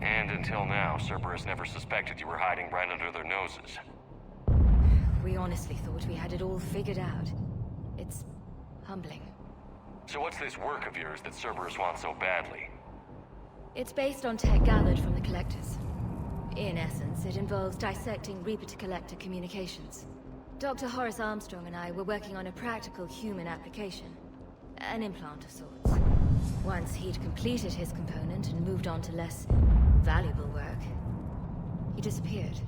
And until now, Cerberus never suspected you were hiding right under their noses. We honestly thought we had it all figured out. It's humbling. So what's this work of yours that Cerberus wants so badly? It's based on tech gathered from the collectors. In essence, it involves dissecting Reaper-to-Collector communications. Dr. Horace Armstrong and I were working on a practical human application. An implant of sorts. Once he'd completed his component and moved on to less valuable work, he disappeared.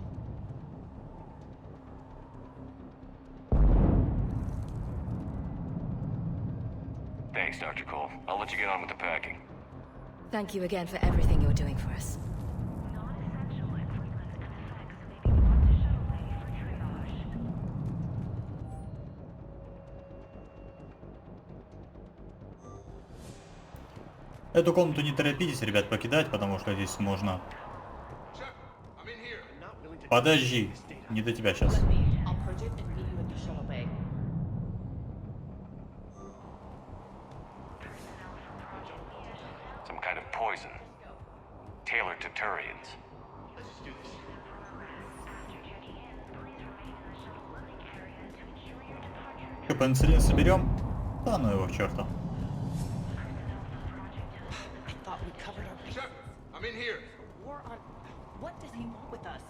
Thanks, Dr. Cole. I'll let you get on with the packing. Thank you again for everything you're doing for us. Эту комнату не торопитесь, ребят, покидать, потому что здесь можно... Подожди, не до тебя сейчас. Some kind of poison. Tailored to Turians. Пенициллин соберем? Да ну его к черту. I'm in here. War on... What does he want with us?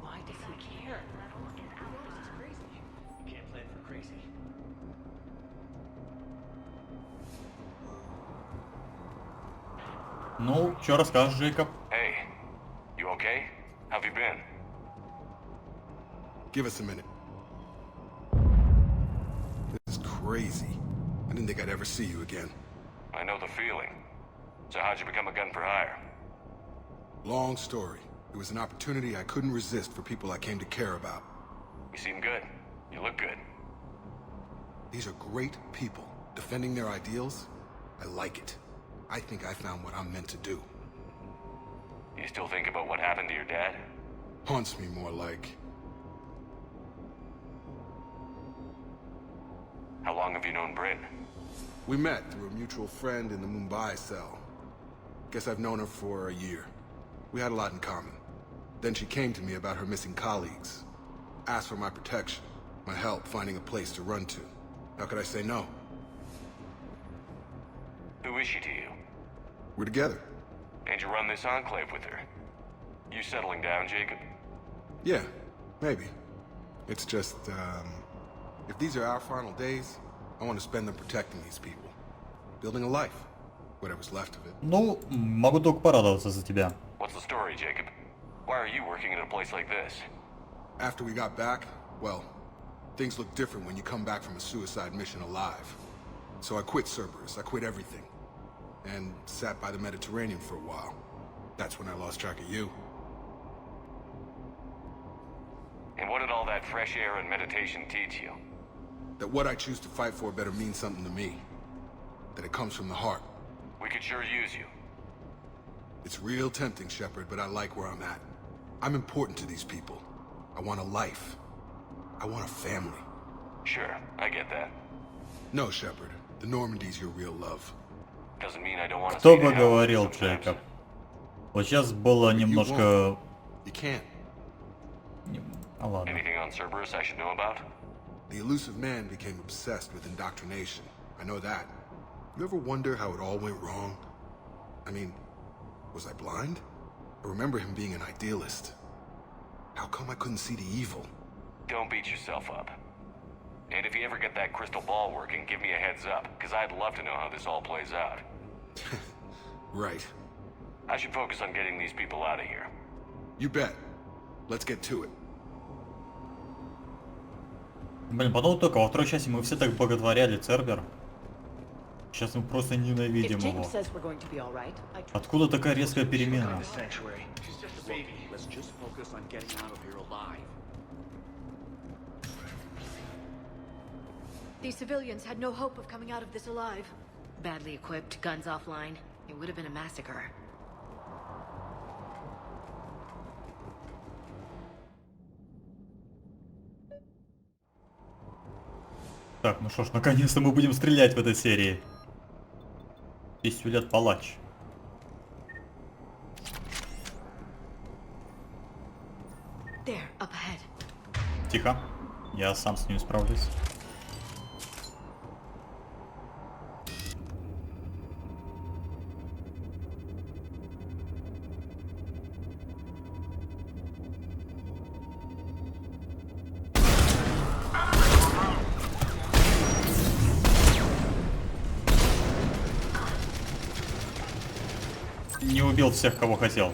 Why does he care? He's crazy. You can't plan for crazy. Ну, что расскажешь, Джейкоб? Hey, you okay? How have you been? Give us a minute. This is crazy. I didn't think I'd ever see you again. I know the feeling. So how'd you become a gun for hire? Long story. It was an opportunity I couldn't resist for people I came to care about. You seem good. You look good. These are great people. Defending their ideals, I like it. I think I found what I'm meant to do. You still think about what happened to your dad? Haunts me more like. How long have you known Bryn? We met through a mutual friend in the Mumbai cell. Guess I've known her for a year. We had a lot in common. Then she came to me about her missing colleagues. Asked for my protection, my help finding a place to run to. How could I say no? Who is she to you? We're together. And you run this enclave with her? You settling down, Jacob? Yeah, maybe. It's just, if these are our final days, I want to spend them protecting these people. Building a life. Whatever's left of it. Ну, могу только порадоваться за тебя. What's the story, Jacob? Why are you working in a place like this? After we got back, well, things look different when you come back from a suicide mission alive. So I quit Cerberus, I quit everything. And sat by the Mediterranean for a while. That's when I lost track of you. And what did all that fresh air and meditation teach you? That what I choose to fight for better mean something to me. That it comes from the heart. We could sure use you. It's real tempting, Shepard, but I like where I'm at. I'm important to these people. I want a life. I want a family. Sure, I get that. No, Shepard. The Normandy's your real love. Doesn't mean I don't want to Кто see бы it говорил, happen Джейкоб? Вот сейчас было немножко... You can't. А ладно. Anything on Cerberus I should know about? The elusive man became obsessed with indoctrination. I know that. You ever wonder how it all went wrong? I mean, was I blind? I remember him being an idealist. How come I couldn't see the evil? Don't beat yourself up. And if you ever get that crystal ball working, give me a heads up, because I'd love to know how this all plays out. Right. I should focus on getting these people out of here. You bet. Let's get to it. Блин, подумал только, во второй части мы все так боготворяли Цербер. Сейчас мы просто ненавидим его. Откуда такая резкая перемена? These civilians had no hope of coming out of this alive. Badly equipped, guns offline. It would have been a massacre. Так, ну что ж, наконец-то мы будем стрелять в этой серии. 1000 лет палач. There, up ahead. Тихо. Я сам с ним справлюсь. Не убил всех, кого хотел.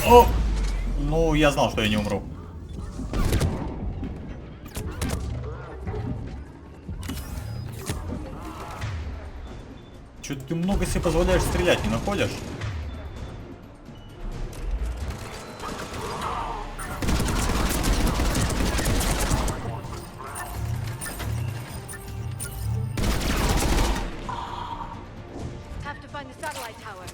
О! Ну, я знал, что я не умру. Чё ты много себе позволяешь стрелять, не находишь? Have to find the satellite tower.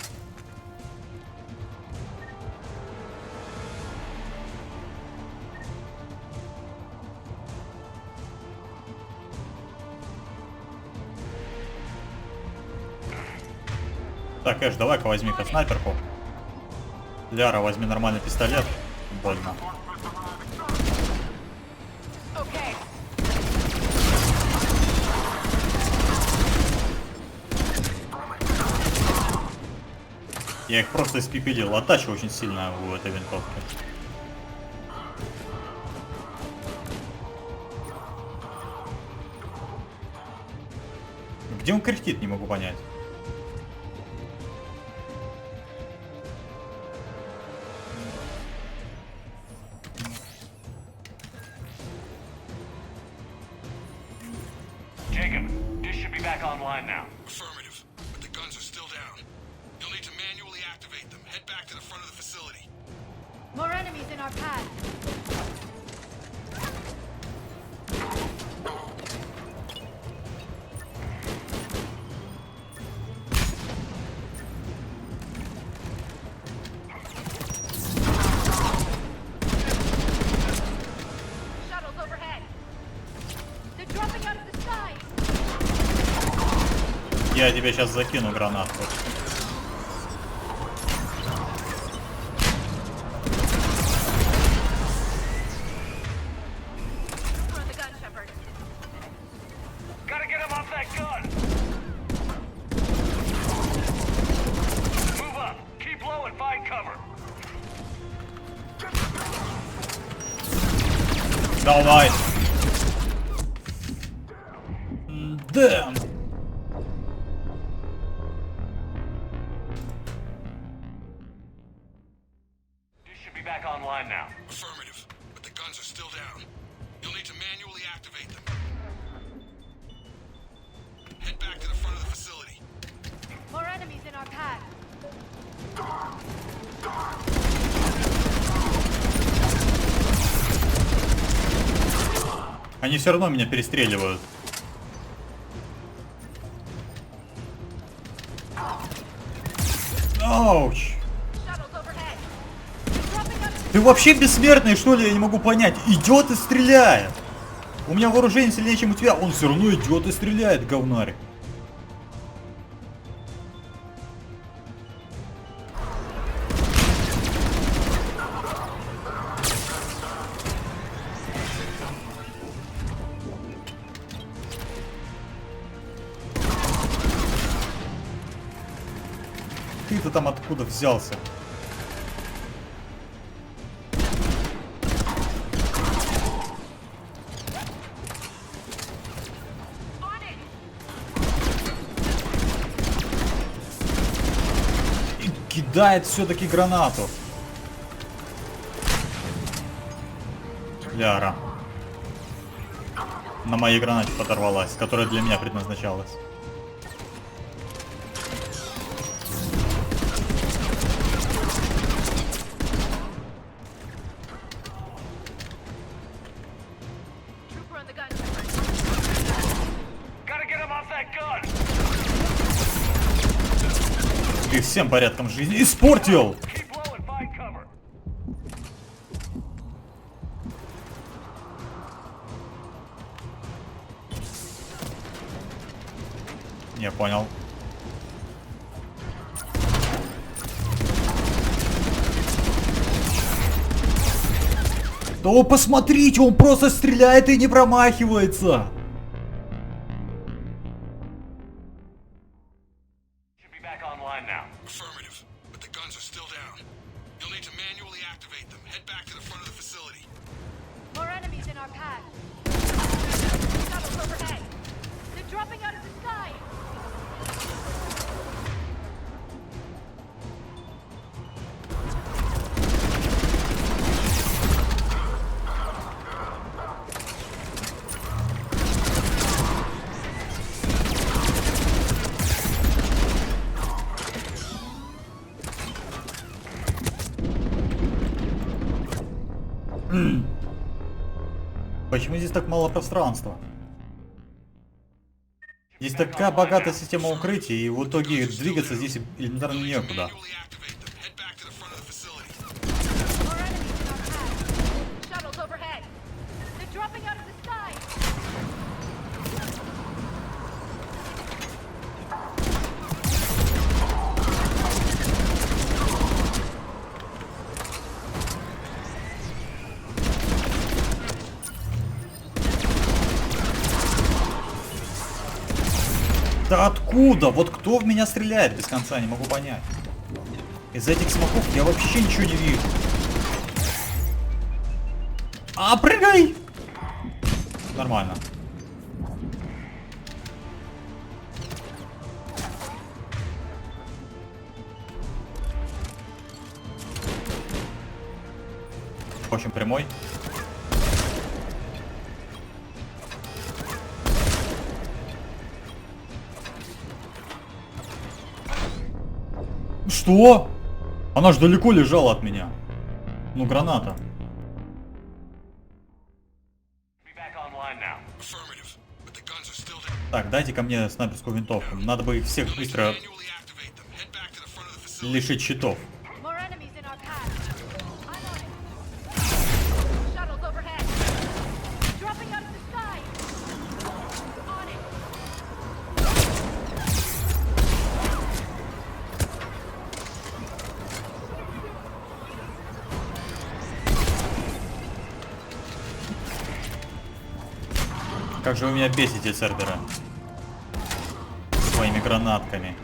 Так, Эш, давай-ка возьми-ка снайперку. Ляра, возьми нормальный пистолет. Больно. Я их просто испепелил. Отдача очень сильная у этой винтовки. Где он кряхтит, не могу понять. Jacob, this should be back online now. Affirmative, but the guns are still down. You'll need to manually activate them. Head back to the front of the facility. More enemies in our path. Shuttles overhead. They're dropping out of the sky. Я тебе сейчас закину гранату. Run the gun, Shepard. Gotta get him off that gun! Move up. Keep low and find cover. Давай. Damn. This should be back online now. Affirmative, but the guns are still down. You'll need to manually activate them. Head back to the front of the facility. More enemies in our path. Они все равно меня перестреливают. Ауч. Ты вообще бессмертный, что ли? Я не могу понять. Идет и стреляет. У меня вооружение сильнее, чем у тебя. Он все равно идет и стреляет, говнарь. Ты-то там откуда взялся? И кидает все-таки гранату. Ляра. На моей гранате подорвалась, которая для меня предназначалась. Ты всем порядком жизни испортил! Я понял. Да посмотрите, он просто стреляет и не промахивается. Affirmative, but the guns are still down. You'll need to manually activate them. Head back to the front of the facility. More enemies in our path. Shuttles overhead. They're dropping out of the sky. Почему здесь так мало пространства? Здесь такая богатая система укрытия, и в итоге двигаться здесь элементарно некуда. Shuttles overhead. They're dropping out of the sky. Да откуда? Вот кто в меня стреляет без конца, не могу понять. Из этих смоков я вообще ничего не вижу. А, прыгай! Нормально. очень прямой. Что? Она ж далеко лежала от меня. Ну, граната. Так, дайте ко мне снайперскую винтовку. Надо бы их всех быстро лишить щитов. Как же вы меня бесите, Цербера. Своими гранатками.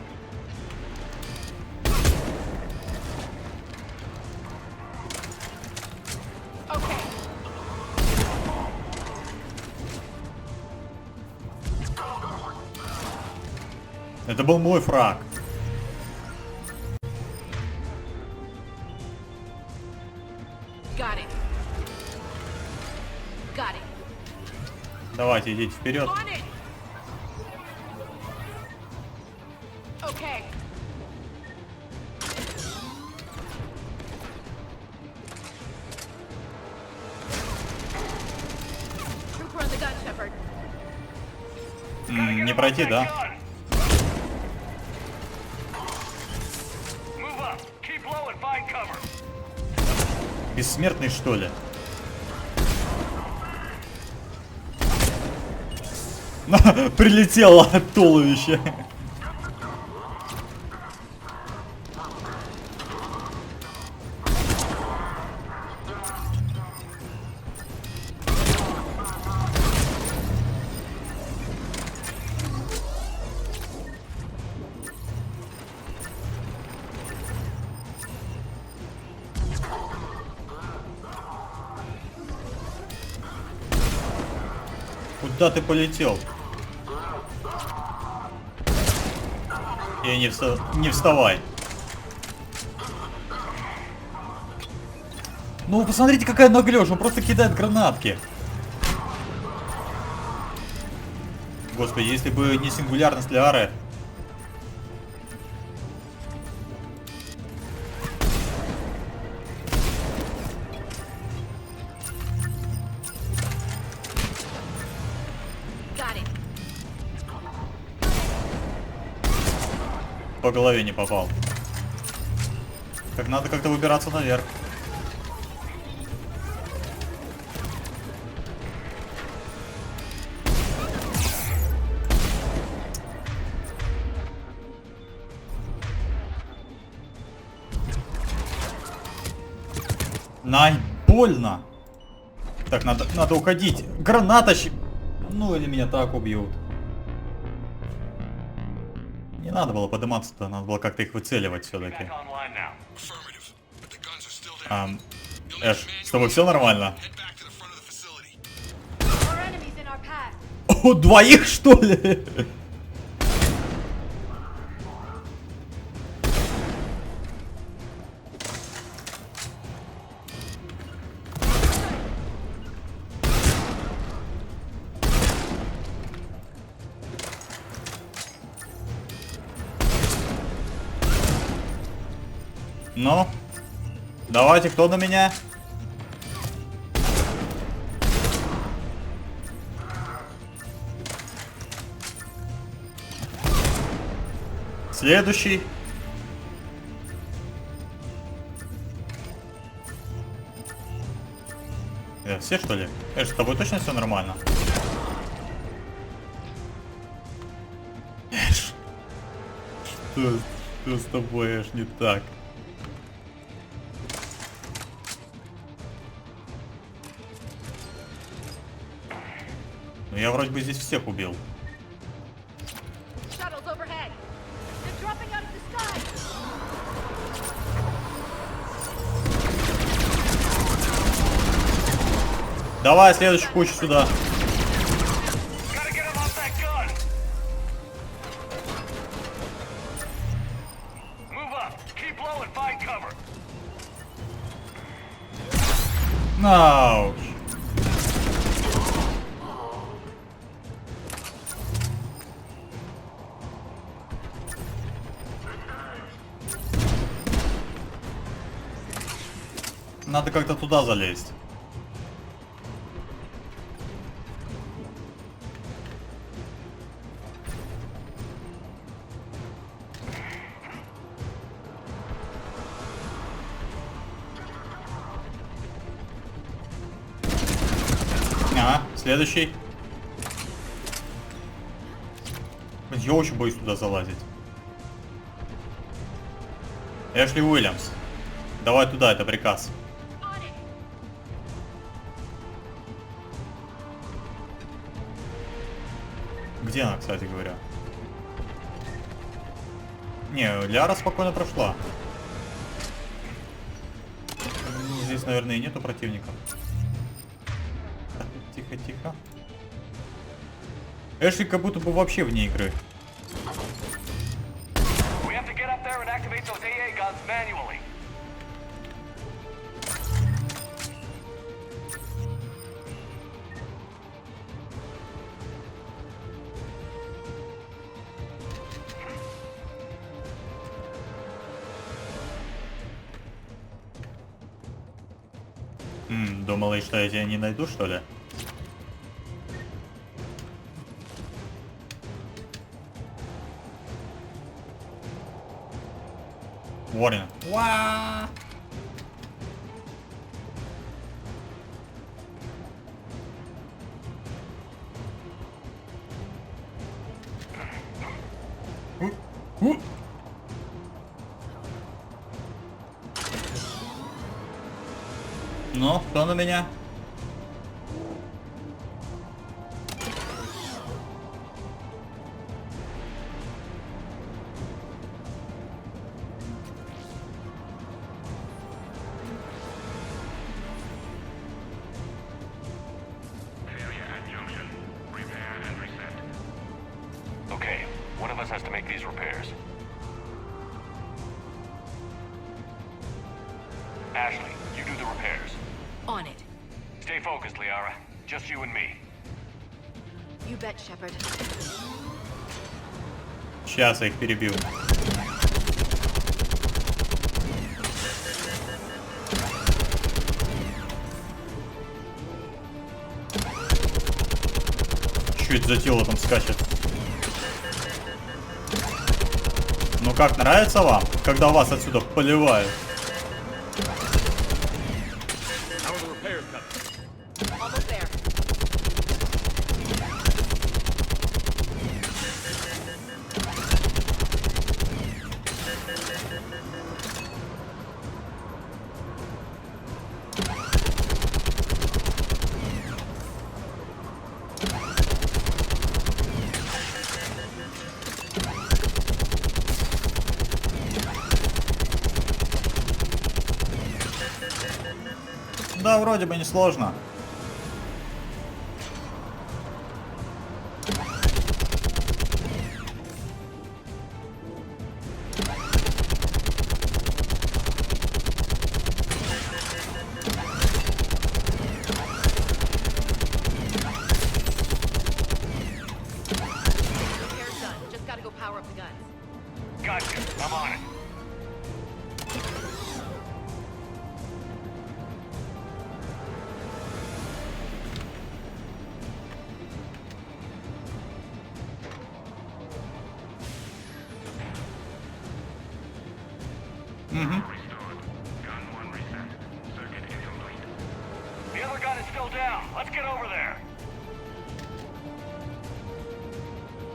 Это был мой фраг. Давайте, идите вперед. Не пройти, да? Бессмертный, что ли? Прилетело от туловища. Куда ты полетел? И не вставай. Ну, посмотрите, какая наглёшь, он просто кидает гранатки. Господи, если бы не сингулярность Лиары. По голове не попал. Так надо как-то выбираться наверх. Най, больно. Так, надо уходить. Граната щ... Ну или меня так убьют. Не надо было подниматься-то, надо было как-то их выцеливать все-таки. Эш, с тобой все нормально? О, двоих, что ли? Ну, давайте, кто на меня? Следующий. Все, что ли? Эш, с тобой точно все нормально? Эш, что с тобой, Эш, не так? Я вроде бы здесь всех убил. Давай следующую кучу сюда. Ауч. Надо как-то туда залезть. Ага, следующий. Я очень боюсь туда залазить. Эшли Уильямс. Давай туда, это приказ. Где она, кстати говоря? Не, Ляра спокойно прошла. Здесь, наверное, и нету противников. Тихо, тихо. Эшли как будто бы вообще вне игры. Думала, что я тебя не найду, что ли? Warning. Уа! Ну, кто на меня? Okay, one of us has to make these repairs. Ashley, you do the repairs. On it. Stay focused, Liara. Just you and me. You bet, Shepard. Сейчас я их перебью. Что это за тело там скачет? Ну как, нравится вам, когда вас отсюда поливают? Да, вроде бы не сложно. Repair's done. Just gotta go power up the guns. Gotcha. I'm on it. The other gun is still down. Let's get over there.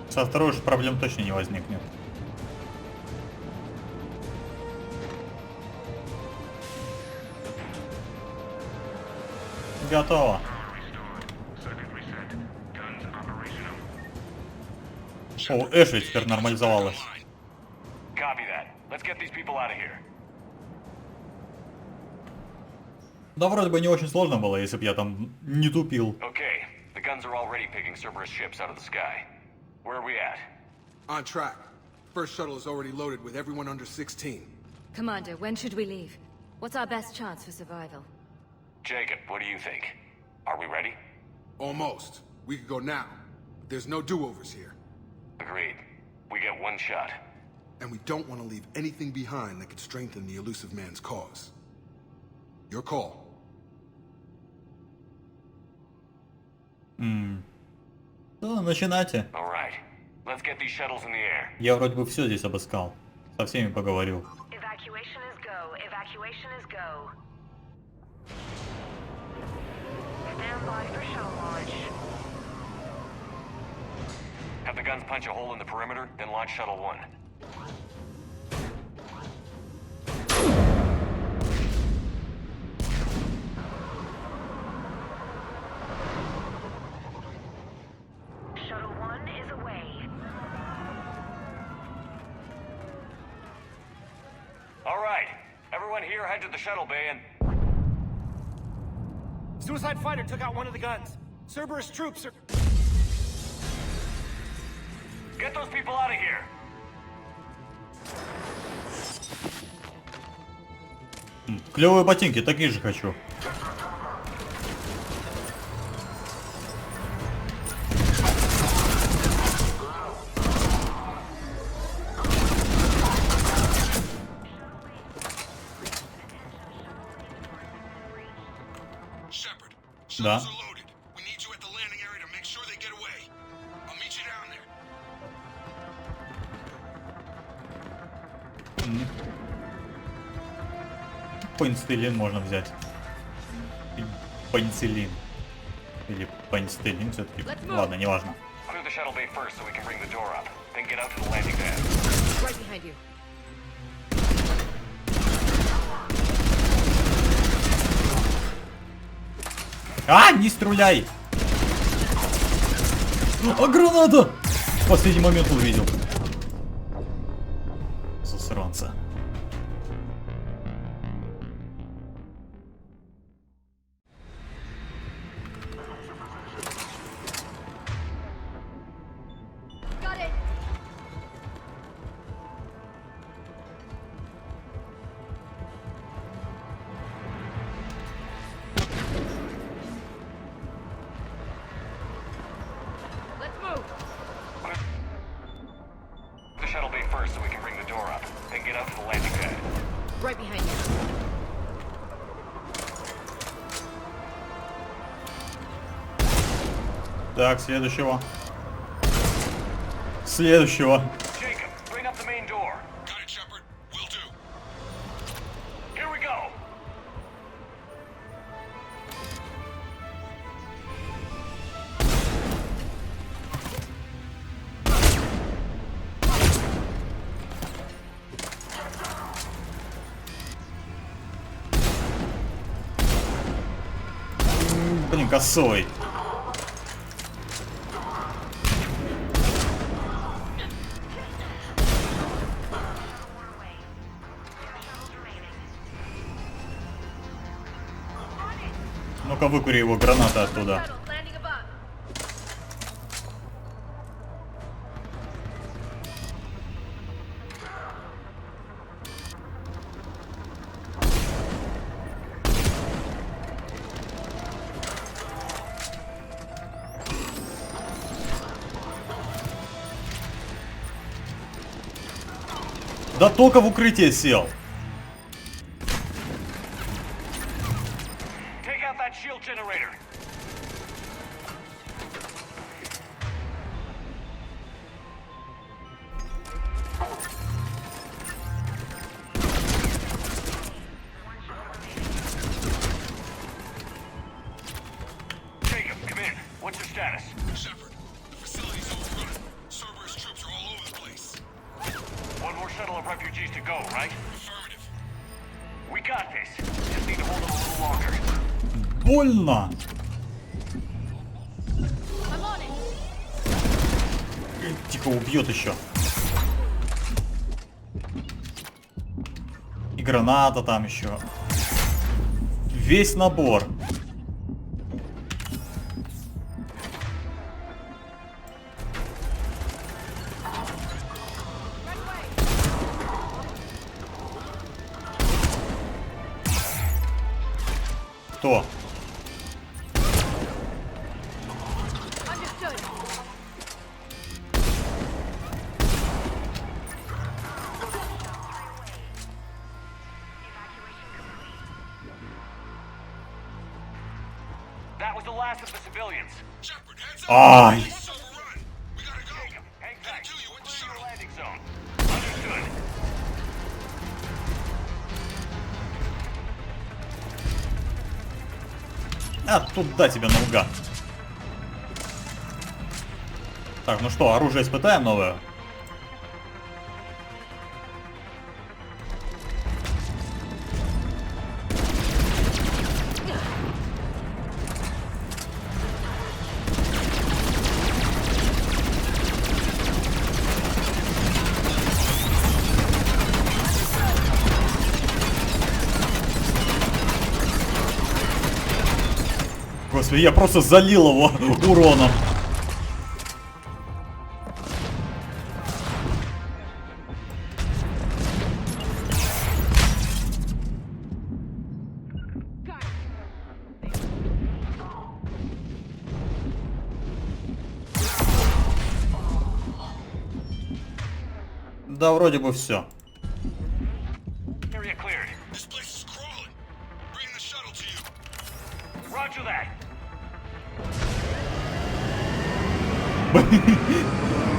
Со второй уж проблем точно не возникнет. Готово. О, Эшли теперь нормализовалась. Copy that. Let's get these people out of here. Да вроде бы не очень сложно было, если бы я там не тупил. Okay, the guns are already picking Cerberus ships out of the sky. Where are we at? On track. First shuttle is already loaded with everyone under 16. Commander, when should we leave? What's our best chance for survival? Jacob, what do you think? Are we ready? Almost. We could go now. There's no do-overs here. Agreed. We get one shot. And we don't want to leave anything behind that could strengthen the elusive man's cause. Your call. Ну, начинайте. All right. Let's get these shuttles in the air. Я вроде бы все здесь обыскал. Со всеми поговорил. Evacuation is go. Evacuation is go. Stand by for shuttle launch. Have the guns punch a hole in the perimeter, then launch Shuttle 1. Shuttle 1 is away. All right. Everyone here head to the shuttle bay and... Suicide fighter took out one of the guns. Cerberus troops are... Get those people out of here! Клевые ботинки, такие же хочу. Да. Пенициллин можно взять. Пенициллин. Или пенициллин все-таки. Ладно, неважно. Clear the shuttle bay first so we can bring the door up. Then get out to the landing pad. Right behind you. А, не стреляй! А, граната! В последний момент увидел. Засранца. Got it. Let's move. The shuttle bay first so we can bring the door up. Then get out to the landing pad. Right behind you. Так, следующего. Следующего. Jacob, bring up the main door. Got it, Shepard. Will do. Here we go. Блин, косой. Ну-ка, выкури его гранаты оттуда. Shuttle landing above. Да только в укрытие сел. Take out that shield generator. Jacob, come in. What's your status? Shepard, the facility's overrun. Cerberus troops are all over the place. One more shuttle of refugees to go, right? Affirmative. We got this. Just need to hold them a little longer. Больно. I'm on it. Тихо, убьет еще. И граната там еще. Весь набор. Кто? That was the last of the civilians. Ай! Hang tight. Clear your landing zone. Understood. А, туда тебя наугад. Так, ну что, оружие испытаем новое? Господи, я просто залил его уроном. Да, вроде бы все. Area cleared. Roger that.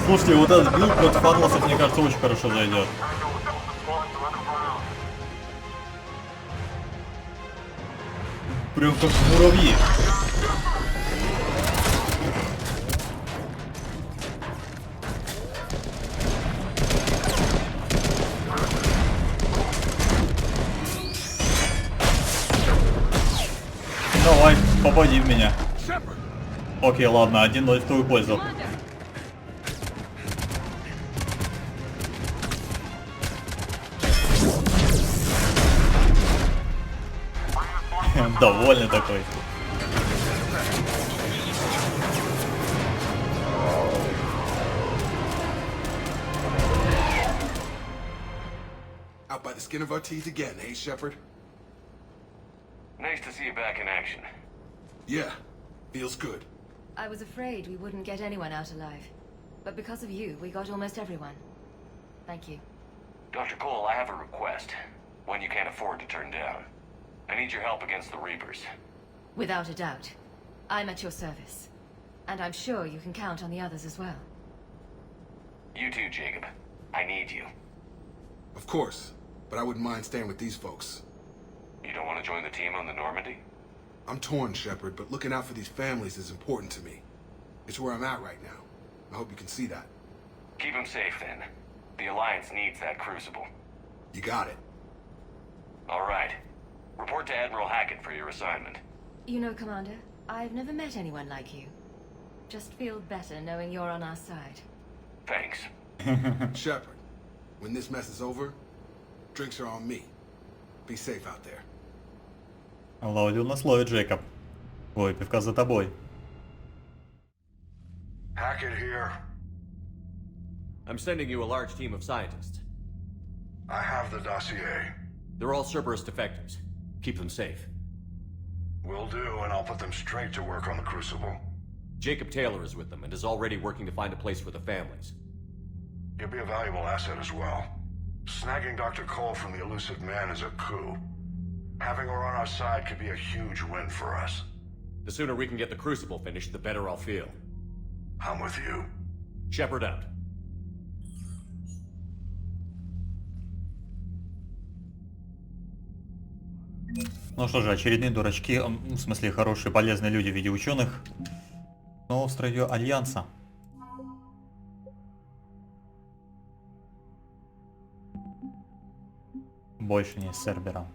Слушайте, вот этот билд против атласов, мне кажется, очень хорошо зайдет. Прям как муравьи. Давай, попади в меня. Окей, ладно, 1-0 в твою пользу. Довольный такой. Out by the skin of our teeth again, eh, Shepard? Nice to see you back in action. Yeah, feels good. I was afraid we wouldn't get anyone out alive. But because of you, we got almost everyone. Thank you. Dr. Cole, I have a request. One you can't afford to turn down. I need your help against the Reapers. Without a doubt. I'm at your service. And I'm sure you can count on the others as well. You too, Jacob. I need you. Of course, but I wouldn't mind staying with these folks. You don't want to join the team on the Normandy? I'm torn, Shepard, but looking out for these families is important to me. It's where I'm at right now. I hope you can see that. Keep them safe, then. The Alliance needs that crucible. You got it. All right. Report to Admiral Hackett for your assignment. You know, Commander, I've never met anyone like you. Just feel better knowing you're on our side. Thanks. Shepard, when this mess is over, drinks are on me. Be safe out there. Ловлю на слове, Джейкоб. Ой, пивка за тобой. Hackett here. I'm sending you a large team of scientists. I have the dossier. They're all Cerberus defectors. Keep them safe. Will do, and I'll put them straight to work on the Crucible. Jacob Taylor is with them and is already working to find a place for the families. He'll be a valuable asset as well. Snagging Dr. Cole from the elusive man is a coup. Having her on our side could be a huge win for us. The sooner we can get the Crucible finished, the better I'll feel. I'm with you. Shepard out. Ну что же, очередные дурачки, в смысле хорошие, полезные люди в виде ученых, но в строю Альянса. Больше не с Цербером.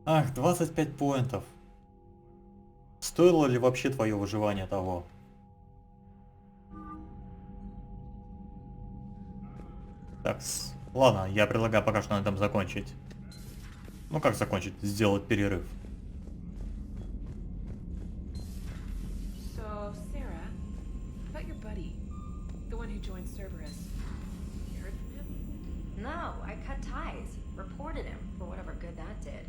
Ах, 25 поинтов. Стоило ли вообще твое выживание того? Так, ладно, я предлагаю пока что на этом закончить. Ну как закончить? Сделать перерыв. So, Sarah, about your buddy, the one who joined Cerberus. You heard from him? No, I cut ties. Reported him, for whatever good that did.